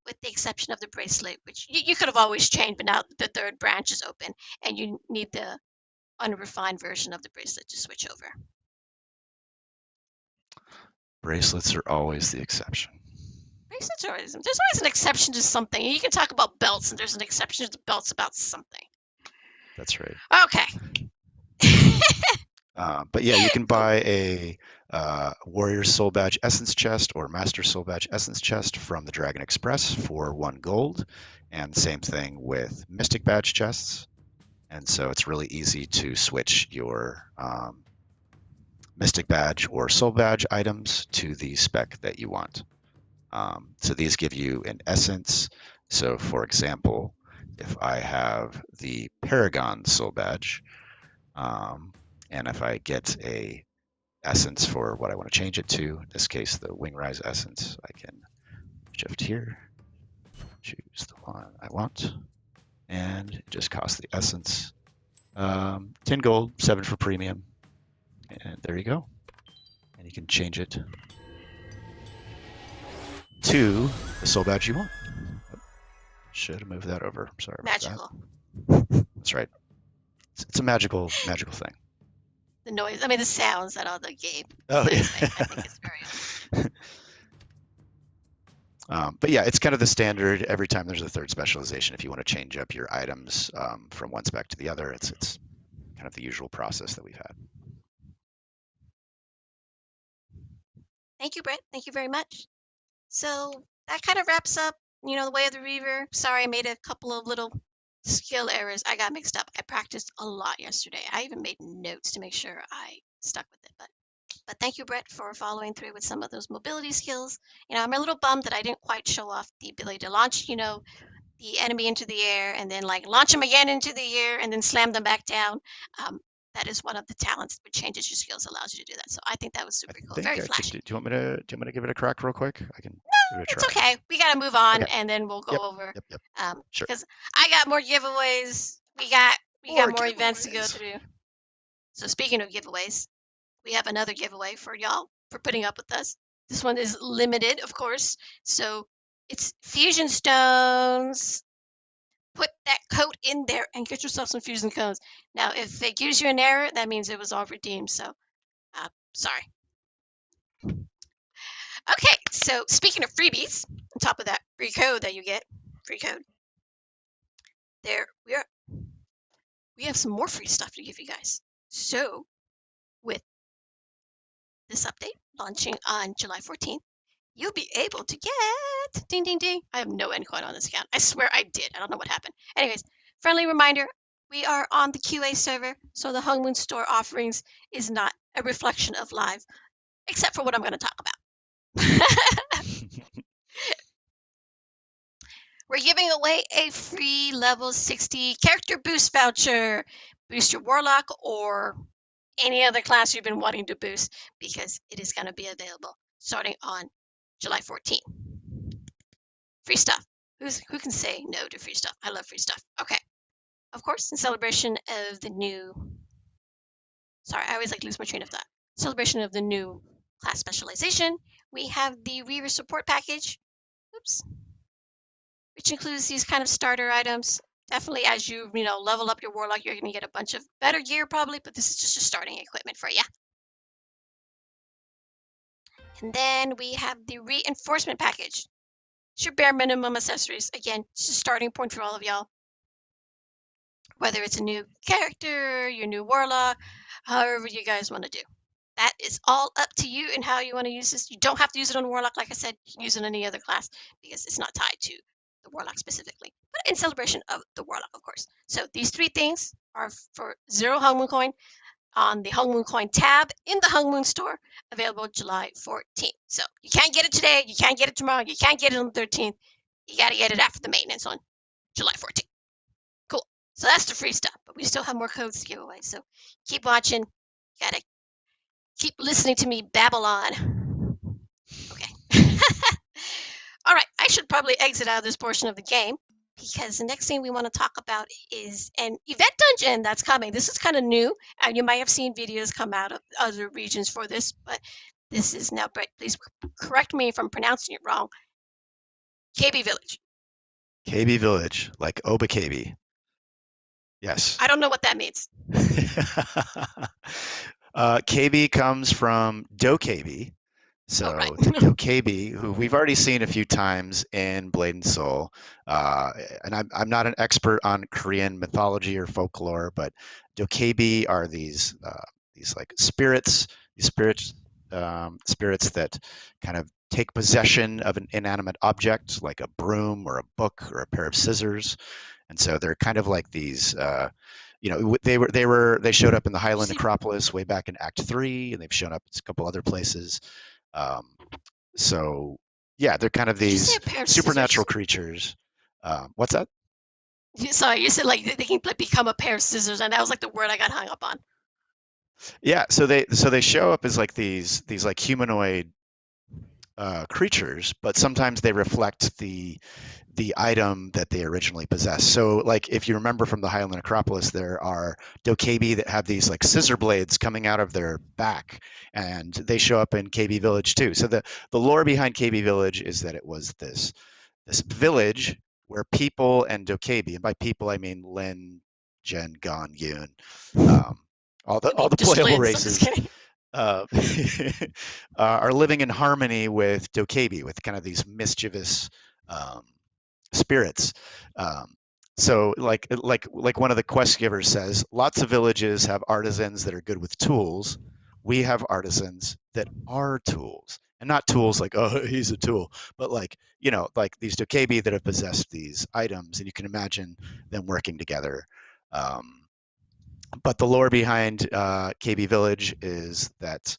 with the exception of the bracelet, which you could have always changed, but now the third branch is open and you need the unrefined version of the bracelet to switch over. Bracelets are always the exception. Bracelets are always, there's always an exception to something. You can talk about belts, and there's an exception to belts about something. That's right. Okay. But yeah, you can Cool. buy a Warrior Soul Badge Essence Chest or Master Soul Badge Essence Chest from the Dragon Express for 1 gold. And same thing with Mystic Badge chests. And so it's really easy to switch your Mystic Badge or Soul Badge items to the spec that you want. So these give you an essence. So for example, if I have the Paragon Soul Badge, and if I get a essence for what I want to change it to, in this case, the Wingrise essence, I can shift here, choose the one I want, and it just costs the essence. 10 gold, 7 for premium, and there you go. And you can change it to the soul badge you want. Should have moved that over. Sorry about that. Magical. That's right. It's a magical thing. The noise, I mean, the sounds that all the game Oh things make. I think yeah. it's very But yeah, it's kind of the standard. Every time there's a third specialization, if you want to change up your items from one spec to the other, it's kind of the usual process that we've had. Thank you, Brett. Thank you very much. So that kind of wraps up, the Way of the Reaver. Sorry, I made a couple of little skill errors. I got mixed up. I practiced a lot yesterday. I even made notes to make sure I stuck with it. But thank you, Brett, for following through with some of those mobility skills. I'm a little bummed that I didn't quite show off the ability to launch, the enemy into the air and then like launch them again into the air and then slam them back down. Um, that is one of the talents which changes your skills, allows you to do that. So I think that was I super cool, think very I could. flashy. Do you want me to? Do you want me to give it a crack real quick? I can give it a It's try. okay. We got to move on Okay. and then we'll Yep. go over Yep. Sure. because I got more giveaways. We got More more events to go giveaways. through. So speaking of giveaways, we have another giveaway for y'all for putting up with us. This one is limited, of course. So it's fusion stones. Put that code in there and get yourself some fusion codes. Now, if it gives you an error, that means it was all redeemed. So, sorry. Okay, so speaking of freebies, on top of that free code that you get, free code, there we have some more free stuff to give you guys. So, with this update launching on July 14th, you'll be able to get ding ding ding. I have no end coin on this account. I swear I did. I don't know what happened. Anyways, friendly reminder, we are on the QA server, so the Hungmoon store offerings is not a reflection of live, except for what I'm going to talk about. We're giving away a free level 60 character boost voucher. Boost your warlock or any other class you've been wanting to boost because it is going to be available starting on July 14th. Free stuff. Who can say no to free stuff? I love free stuff. Okay. Of course, in celebration of the new. Sorry, I always like to lose my train of thought. Celebration of the new class specialization, we have the Reaver support package. Oops. Which includes these kind of starter items. Definitely, as you level up your warlock, you're going to get a bunch of better gear probably, but this is just a starting equipment for you. And then we have the reinforcement package. It's your bare minimum accessories. Again, it's a starting point for all of y'all. Whether it's a new character, your new warlock, however you guys want to do. That is all up to you and how you want to use this. You don't have to use it on Warlock, like I said. You can use it on any other class because it's not tied to the Warlock specifically, but in celebration of the Warlock, of course. So these three things are for 0 Hung Moon Coin on the Hung Moon Coin tab in the Hung Moon store, available July 14th. So you can't get it today, you can't get it tomorrow, you can't get it on the 13th. You got to get it after the maintenance on July 14th. Cool. So that's the free stuff, but we still have more codes to give away. So keep watching. You gotta keep listening to me babble on. Okay. All right, I should probably exit out of this portion of the game because the next thing we want to talk about is an event dungeon that's coming. This is kind of new, and you might have seen videos come out of other regions for this, but this is now, Brett, please correct me if I'm pronouncing it wrong. KB Village. KB Village, like Oba KB. Yes. I don't know what that means. KB comes from Dokebi. So right. the Dokebi, who we've already seen a few times in Blade and Soul, and I'm not an expert on Korean mythology or folklore, but Dokebi are these like spirits, spirits that kind of take possession of an inanimate object, like a broom or a book or a pair of scissors, and so they're kind of like these. They showed up in the Highland Necropolis way back in Act 3, and they've shown up in a couple other places. So yeah, they're kind of these supernatural creatures. What's that? Sorry, you said like they can become a pair of scissors, and that was like the word I got hung up on. Yeah, so they show up as like these like humanoid creatures, but sometimes they reflect the item that they originally possessed. So like if you remember from the Highland Necropolis, there are Dokebi that have these like scissor blades coming out of their back, and they show up in KB Village too. So the lore behind KB Village is that it was this village where people and Dokebi, and by people I mean Lin, Jen, Gon, Yoon, all the playable races. Are living in harmony with Dokebi, with kind of these mischievous spirits. So like one of the quest givers says, lots of villages have artisans that are good with tools. We have artisans that are tools, and not tools like, oh, he's a tool, but like, like these Dokebi that have possessed these items, and you can imagine them working together. But the lore behind KB Village is that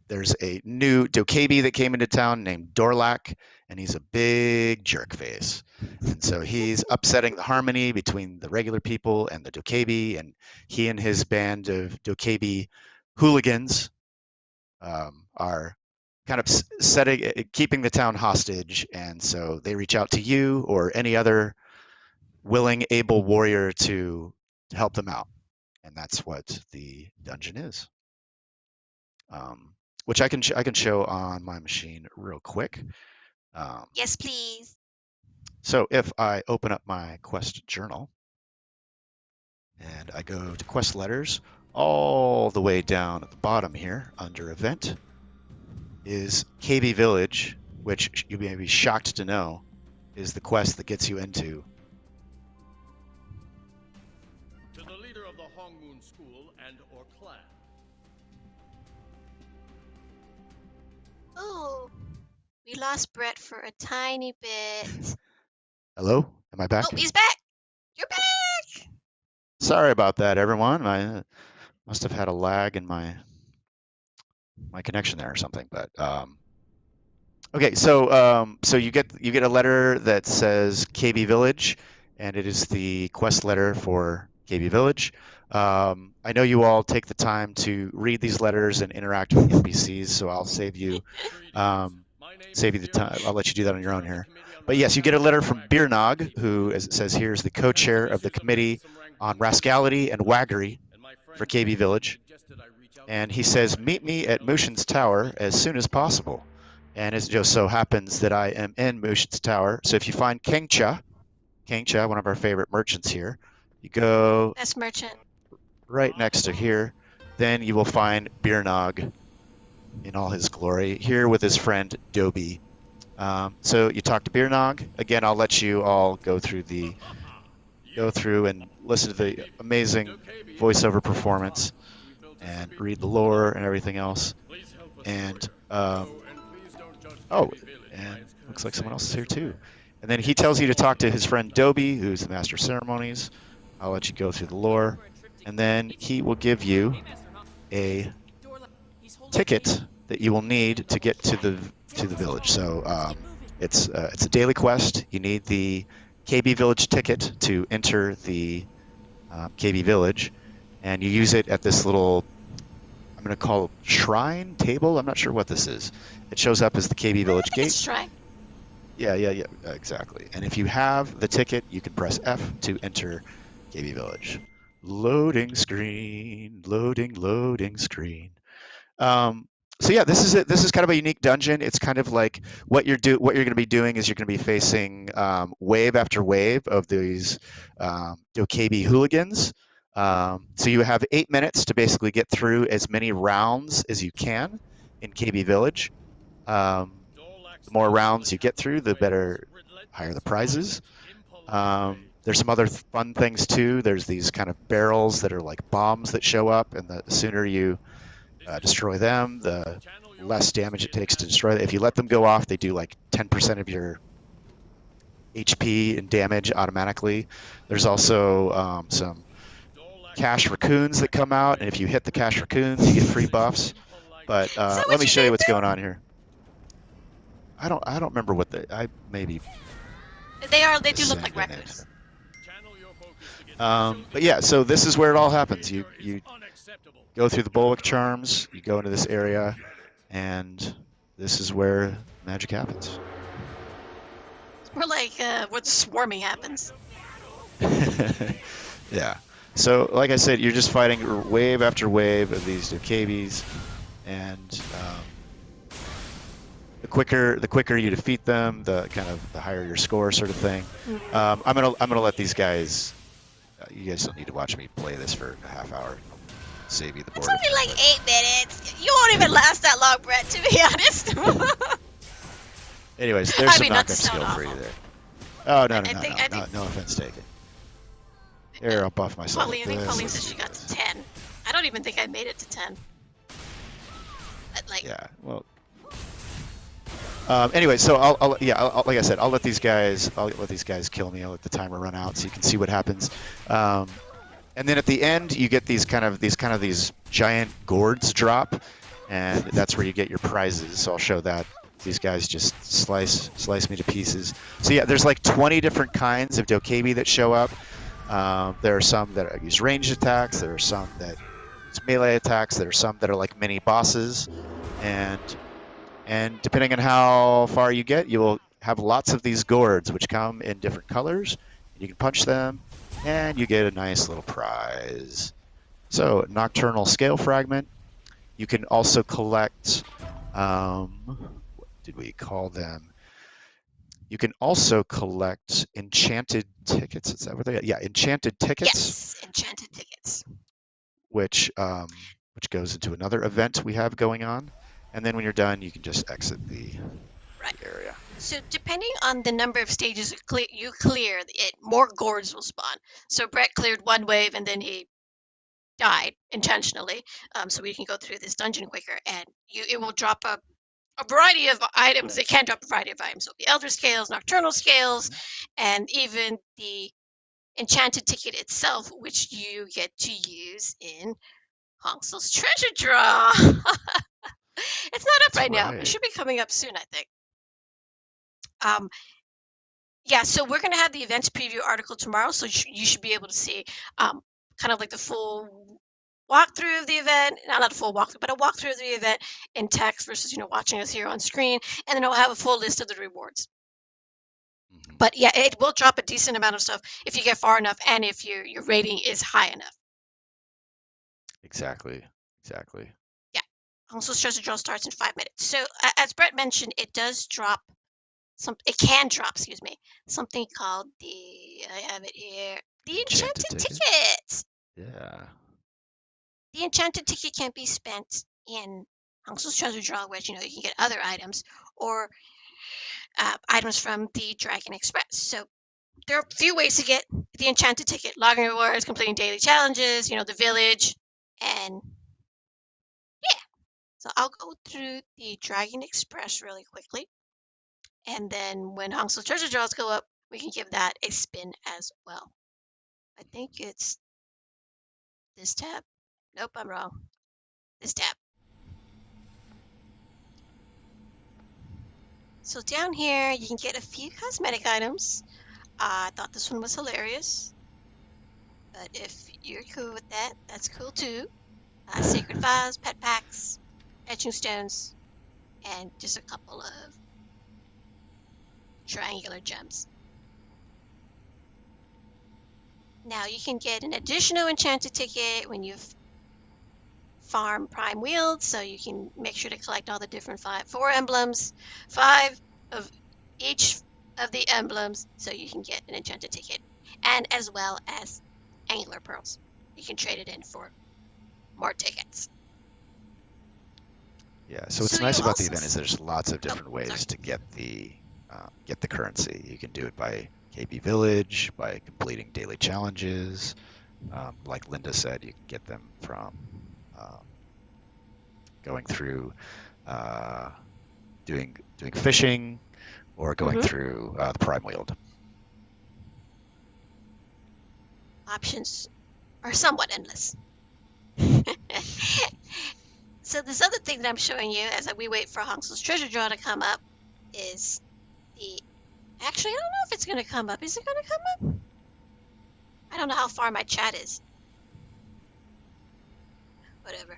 there's a new Dokebi that came into town named Dorlak, and he's a big jerk face. And so he's upsetting the harmony between the regular people and the Dokebi, and he and his band of Dokebi hooligans are kind of keeping the town hostage. And so they reach out to you or any other willing, able warrior to help them out. And that's what the dungeon is. Which I can show on my machine real quick. Yes, please. So if I open up my quest journal and I go to quest letters, all the way down at the bottom here under event is KB Village, which you may be shocked to know is the quest that gets you into. To the leader of the Hong Moon School and or clan. Oh, we lost Brett for a tiny bit. Hello? Am I back? Oh, he's back. You're back. Sorry about that, everyone. I must have had a lag in my connection there or something. But okay, so you get a letter that says KB Village, and it is the quest letter for KB Village. I know you all take the time to read these letters and interact with NPCs, so I'll save you the time. I'll let you do that on your own here. But yes, you get a letter from Birnog, who, as it says here, is the co-chair of the Committee on Rascality and Waggery for KB Village. And he says, meet me at Mushin's Tower as soon as possible. And it just so happens that I am in Mushin's Tower. So if you find Kengcha, one of our favorite merchants here, you go Best merchant right next to here, then you will find Birnog in all his glory, here with his friend Dobi. So you talk to Beer Nog. Again, I'll let you all go through and listen to the amazing voiceover performance and read the lore and everything else. Please help us And further. And please don't judge oh, KB Village by and its current looks like someone state. else is here too. And then he tells you to talk to his friend Dobie, who's the master of ceremonies. I'll let you go through the lore, and then he will give you a ticket that you will need to get to the village. So it's a daily quest. You need the KB Village ticket to enter the KB Village, and you use it at this little, I'm going to call it shrine table. I'm not sure what this is. It shows up as the KB Village I think gate. it's shrine. Yeah, exactly. And if you have the ticket, you can press F to enter KB Village. Loading screen, loading screen. So yeah, this is it. This is kind of a unique dungeon. It's kind of like what you're going to be doing is you're going to be facing wave after wave of these Dokkaebi hooligans. So you have 8 minutes to basically get through as many rounds as you can in KB Village. The more rounds you get through, the better, higher the prizes. There's some other fun things too. There's these kind of barrels that are like bombs that show up, and the sooner you destroy them, the less damage it takes to destroy them. If you let them go off, they do like 10% of your HP and damage automatically. There's also some cash raccoons that come out, and if you hit the cash raccoons, you get free buffs. But Is that let what me you show you did what's there? going on here. I don't remember what I maybe They do look like send in it. raccoons. But yeah, so this is where it all happens. You go through the Bulwark Charms, you go into this area, and this is where magic happens. We're like where the swarming happens. Yeah. So, like I said, you're just fighting wave after wave of these Dokkaebis, and the quicker you defeat them, the higher your score, sort of thing. I'm gonna let these guys. You guys don't need to watch me play this for a half hour. I'll save you the It's boredom. only like 8 minutes. You won't even last that long, Brett, to be honest. Anyways, there's I some mean, not to knockup sound skill for you awful. there. Oh no, I think no offense taken. Here, I'll buff myself. Colleen, I think with Colleen this. said she got to 10. I don't even think I made it to 10. Like, Yeah, well. Anyway, so I'll like I said, I'll let these guys kill me. I'll let the timer run out so you can see what happens. And then at the end, you get these giant gourds drop, and that's where you get your prizes. So I'll show that. These guys just slice me to pieces. So yeah, there's like 20 different kinds of Dokkaebi that show up. There are some that use ranged attacks. There are some that use melee attacks. There are some that are like mini bosses, and depending on how far you get, you will have lots of these gourds, which come in different colors. You can punch them, and you get a nice little prize. So, Nocturnal Scale Fragment. You can also collect, what did we call them? You can also collect enchanted tickets. Is that what they are? Yeah, enchanted tickets. yes, enchanted tickets. Which goes into another event we have going on. And then when you're done, you can just exit the area. So depending on the number of stages you clear, more gourds will spawn. So Brett cleared one wave and then he died intentionally, so we can go through this dungeon quicker. And it will drop a variety of items. It can drop a variety of items. So the Elder Scales, Nocturnal Scales, and even the enchanted ticket itself, which you get to use in Hongsel's treasure draw. It's not up right now. It should be coming up soon, I think. Yeah, so we're gonna have the events preview article tomorrow, so you should be able to see kind of like the full walkthrough of the event. Not a full walkthrough, but a walkthrough of the event in text versus watching us here on screen, and then it'll have a full list of the rewards. But yeah, it will drop a decent amount of stuff if you get far enough and if your rating is high enough. Exactly. Yeah. Also, treasure draw starts in 5 minutes. So as Brett mentioned, it does drop it can drop, excuse me, something called I have it here, the enchanted ticket. Yeah. The enchanted ticket can be spent in Hongsel's treasure draw, which you can get other items, or items from the Dragon Express. So there are a few ways to get the enchanted ticket: logging rewards, completing daily challenges, the village, and yeah. So I'll go through the Dragon Express really quickly, and then when Hongsul treasure draws go up, we can give that a spin as well. I think it's this tab. Nope, I'm wrong. This tab. So down here, you can get a few cosmetic items. I thought this one was hilarious, but if you're cool with that, that's cool too. Sacred Vials, Pet Packs, Etching Stones, and just a couple of triangular gems. Now you can get an additional enchanted ticket when you farm Prime Wield, so you can make sure to collect all the different four emblems, 5 of each of the emblems, so you can get an enchanted ticket, and as well as Angler Pearls. You can trade it in for more tickets. Yeah. So what's So nice you about the also event is there's lots of oh, different sorry. ways to get the currency. You can do it by KB Village, by completing daily challenges. Like Linda said, you can get them from going through doing fishing or going Mhm. through the Prime Wield. Options are somewhat endless. So this other thing that I'm showing you as we wait for Hongsul's treasure draw to come up is the. Actually, I don't know if it's going to come up. Is it going to come up? I don't know how far my chat is. Whatever.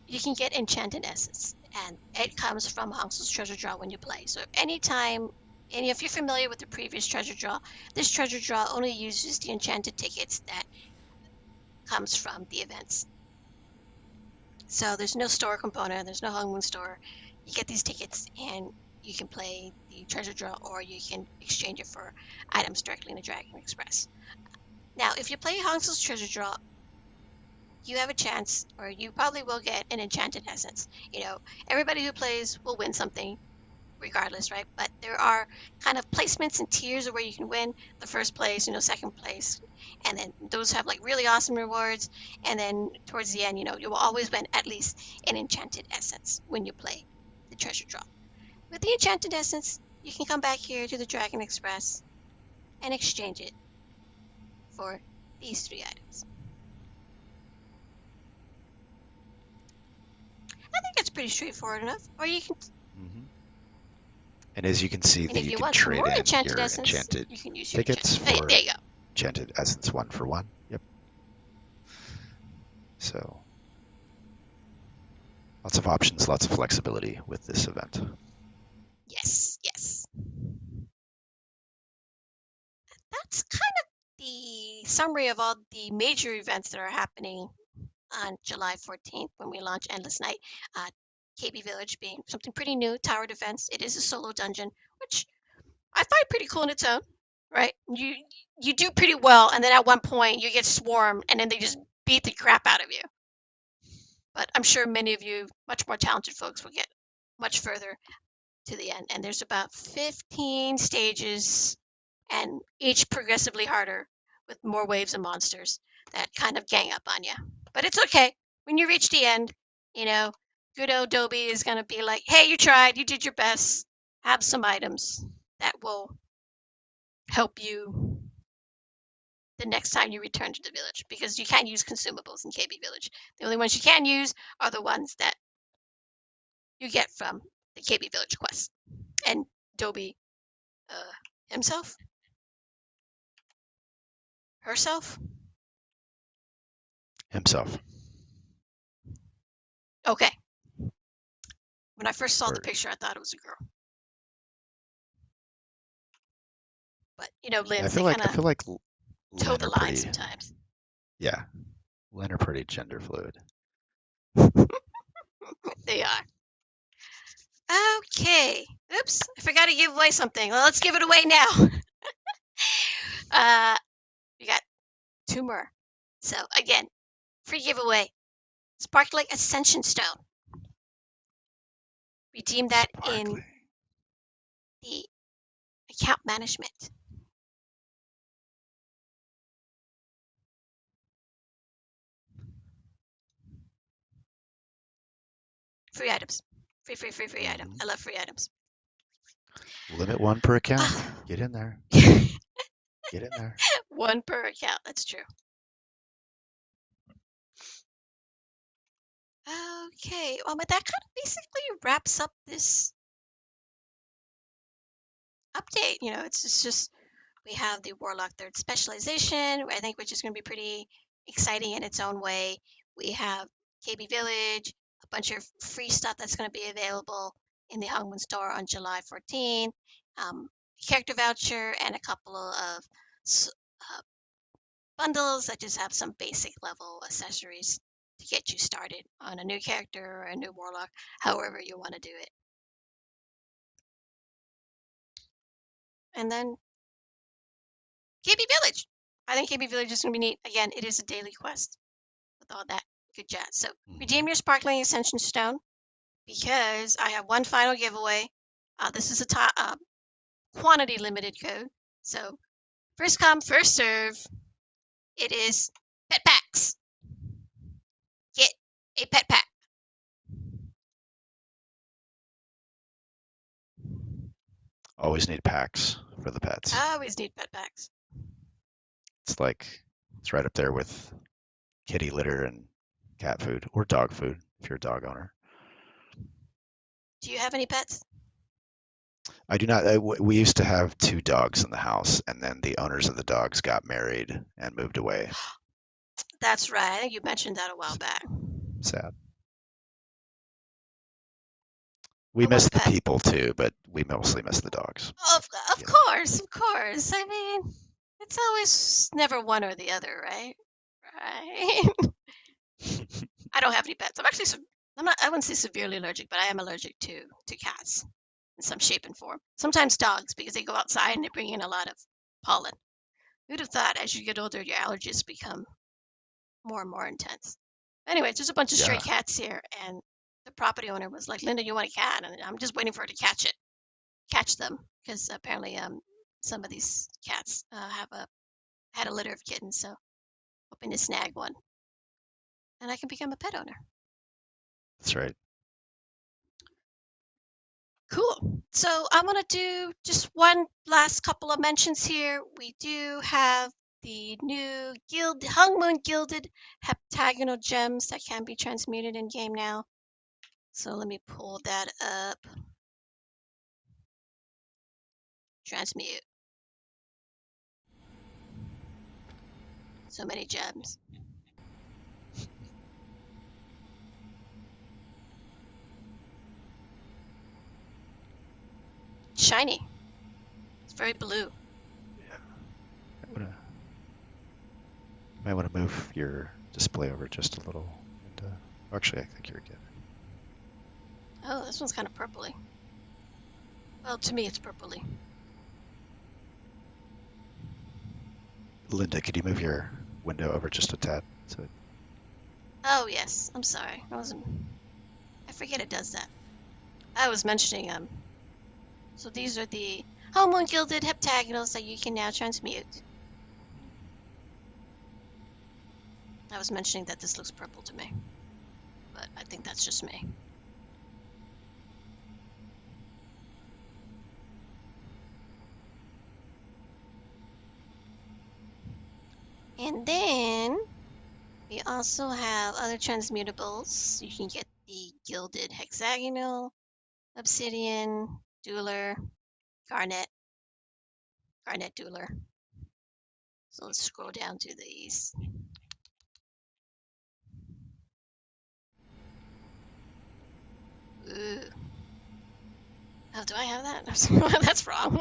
You can get Enchanted Essence, and it comes from Hongsul's treasure draw when you play. So anytime, and if you're familiar with the previous treasure draw, this treasure draw only uses the enchanted tickets that comes from the events. So there's no store component, there's no Hong Moon store. You get these tickets and you can play the treasure draw or you can exchange it for items directly in the Dragon Express. Now, if you play Hongsul's treasure draw, you have a chance, or you probably will get an enchanted essence. Everybody who plays will win something regardless, right? But there are kind of placements and tiers of where you can win the first place, second place, and then those have like really awesome rewards. And then towards the end, you will always win at least an enchanted essence when you play the treasure draw. With the enchanted essence, you can come back here to the Dragon Express and exchange it for these 3 items. I think it's pretty straightforward enough. Or you can, Mm-hmm. And as you can see, and that if you you can want some trade more in enchanted your essence, enchanted you can use your tickets enchanted. Oh, yeah, for there you go. enchanted essence 1-for-1. Yep. So lots of options, lots of flexibility with this event. Yes, yes. That's kind of the summary of all the major events that are happening on July 14th when we launch Endless Night. KB Village being something pretty new, tower defense. It is a solo dungeon, which I find pretty cool in its own, right? You do pretty well, and then at one point you get swarmed, and then they just beat the crap out of you. But I'm sure many of you, much more talented folks, will get much further to the end. And there's about 15 stages, and each progressively harder with more waves of monsters that kind of gang up on you. But it's okay. When you reach the end, good old Dobie is going to be like, hey, you tried, you did your best. Have some items that will help you the next time you return to the village, because you can't use consumables in KB Village. The only ones you can use are the ones that you get from the KB Village quest. And Dobie himself, herself. Himself. Okay. When I first saw the Or, picture, I thought it was a girl. But I limbs, they feel kind like of toe Lynn the are line pretty, sometimes. yeah, Lynn are pretty gender fluid. They are. Okay. Oops, I forgot to give away something. Well, let's give it away now. We got 2 more. So again, free giveaway. Sparkling Ascension Stone. Redeem that in Sparkly. account management. Free items. Free item. I love free items. Limit one per account. Get in there. Get in there. One per account. That's true. Okay. Well, but that kind of basically wraps up this update. It's just we have the Warlock Third Specialization, I think, which is going to be pretty exciting in its own way. We have KB Village, a bunch of free stuff that's going to be available in the Hongmoon store on July 14. Character voucher and a couple of uh, bundles that just have some basic level accessories to get you started on a new character or a new Warlock, however you want to do it. And then KB Village. I think KB Village is going to be neat. Again, it is a daily quest with all that good jazz. So redeem your Sparkling Ascension Stone because I have one final giveaway. This is a quantity limited code. So first come, first serve. It is pet packs. Get a pet pack. Always need packs for the pets. I always need pet packs. It's right up there with kitty litter and cat food or dog food if you're a dog owner. Do you have any pets? I do not. We used to have 2 dogs in the house, and then the owners of the dogs got married and moved away. That's right. I think you mentioned that a while back. Sad. We I miss want the pet. people too, but we mostly miss the dogs. Of Yeah. course, of course. I mean, it's always never one or the other, right? Right. I don't have any pets. I wouldn't say severely allergic, but I am allergic to cats in some shape and form. Sometimes dogs because they go outside and they bring in a lot of pollen. Who'd have thought as you get older your allergies become more and more intense. Anyways, there's a bunch of stray Yeah. cats here and the property owner was like, "Linda, you want a cat?" And I'm just waiting for her to catch them because apparently some of these cats had a litter of kittens, so hoping to snag one and I can become a pet owner. That's right. Cool. So I'm going to do just one last couple of mentions here. We do have the new Hongmoon Gilded Heptagonal Gems that can be transmuted in game now. So let me pull that up. Transmute. So many gems. Shiny. It's very blue. Might want to move your display over just a little. And, actually, I think you're good. Oh, this one's kind of purpley. Well, to me, it's purpley. Linda, could you move your window over just a tad? Oh, yes. I'm sorry. I forget it does that. I was mentioning, so these are the Hongmoon Gilded Heptagonals that you can now transmute. I was mentioning that this looks purple to me, but I think that's just me. And then we also have other transmutables. You can get the Gilded Hexagonal, Obsidian, Dueler, Garnet Dueler. So let's scroll down to these. Ooh. Oh, do I have that? That's wrong.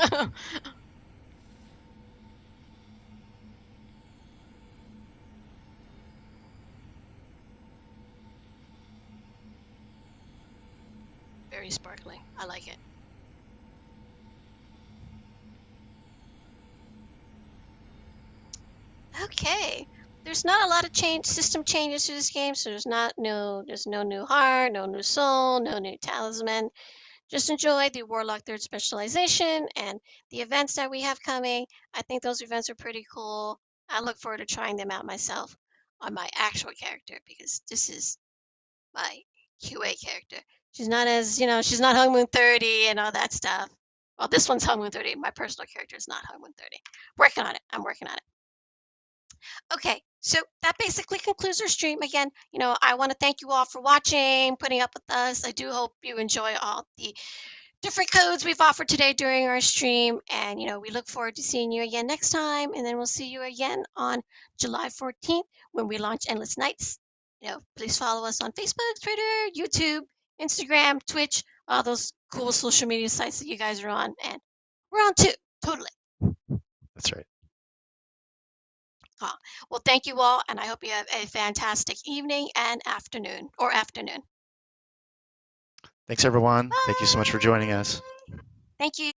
Very sparkly. I like it. Okay. There's not a lot of system changes to this game, so there's no new heart, no new soul, no new talisman. just enjoy the Warlock Third Specialization and the events that we have coming. I think those events are pretty cool. I look forward to trying them out myself on my actual character because this is my QA character. She's not as, she's not Hung Moon 30 and all that stuff. Well, this one's Hung Moon 30. My personal character is not Hung Moon 30. Working on it. I'm working on it. Okay, so that basically concludes our stream. Again, I want to thank you all for watching, putting up with us. I do hope you enjoy all the different codes we've offered today during our stream. And, we look forward to seeing you again next time. And then we'll see you again on July 14th when we launch Endless Nights. Please follow us on Facebook, Twitter, YouTube, Instagram, Twitch, all those cool social media sites that you guys are on. And we're on too, totally. That's right. Well, thank you all, and I hope you have a fantastic evening and afternoon. Thanks, everyone. Thank you so much for joining us. Thank you.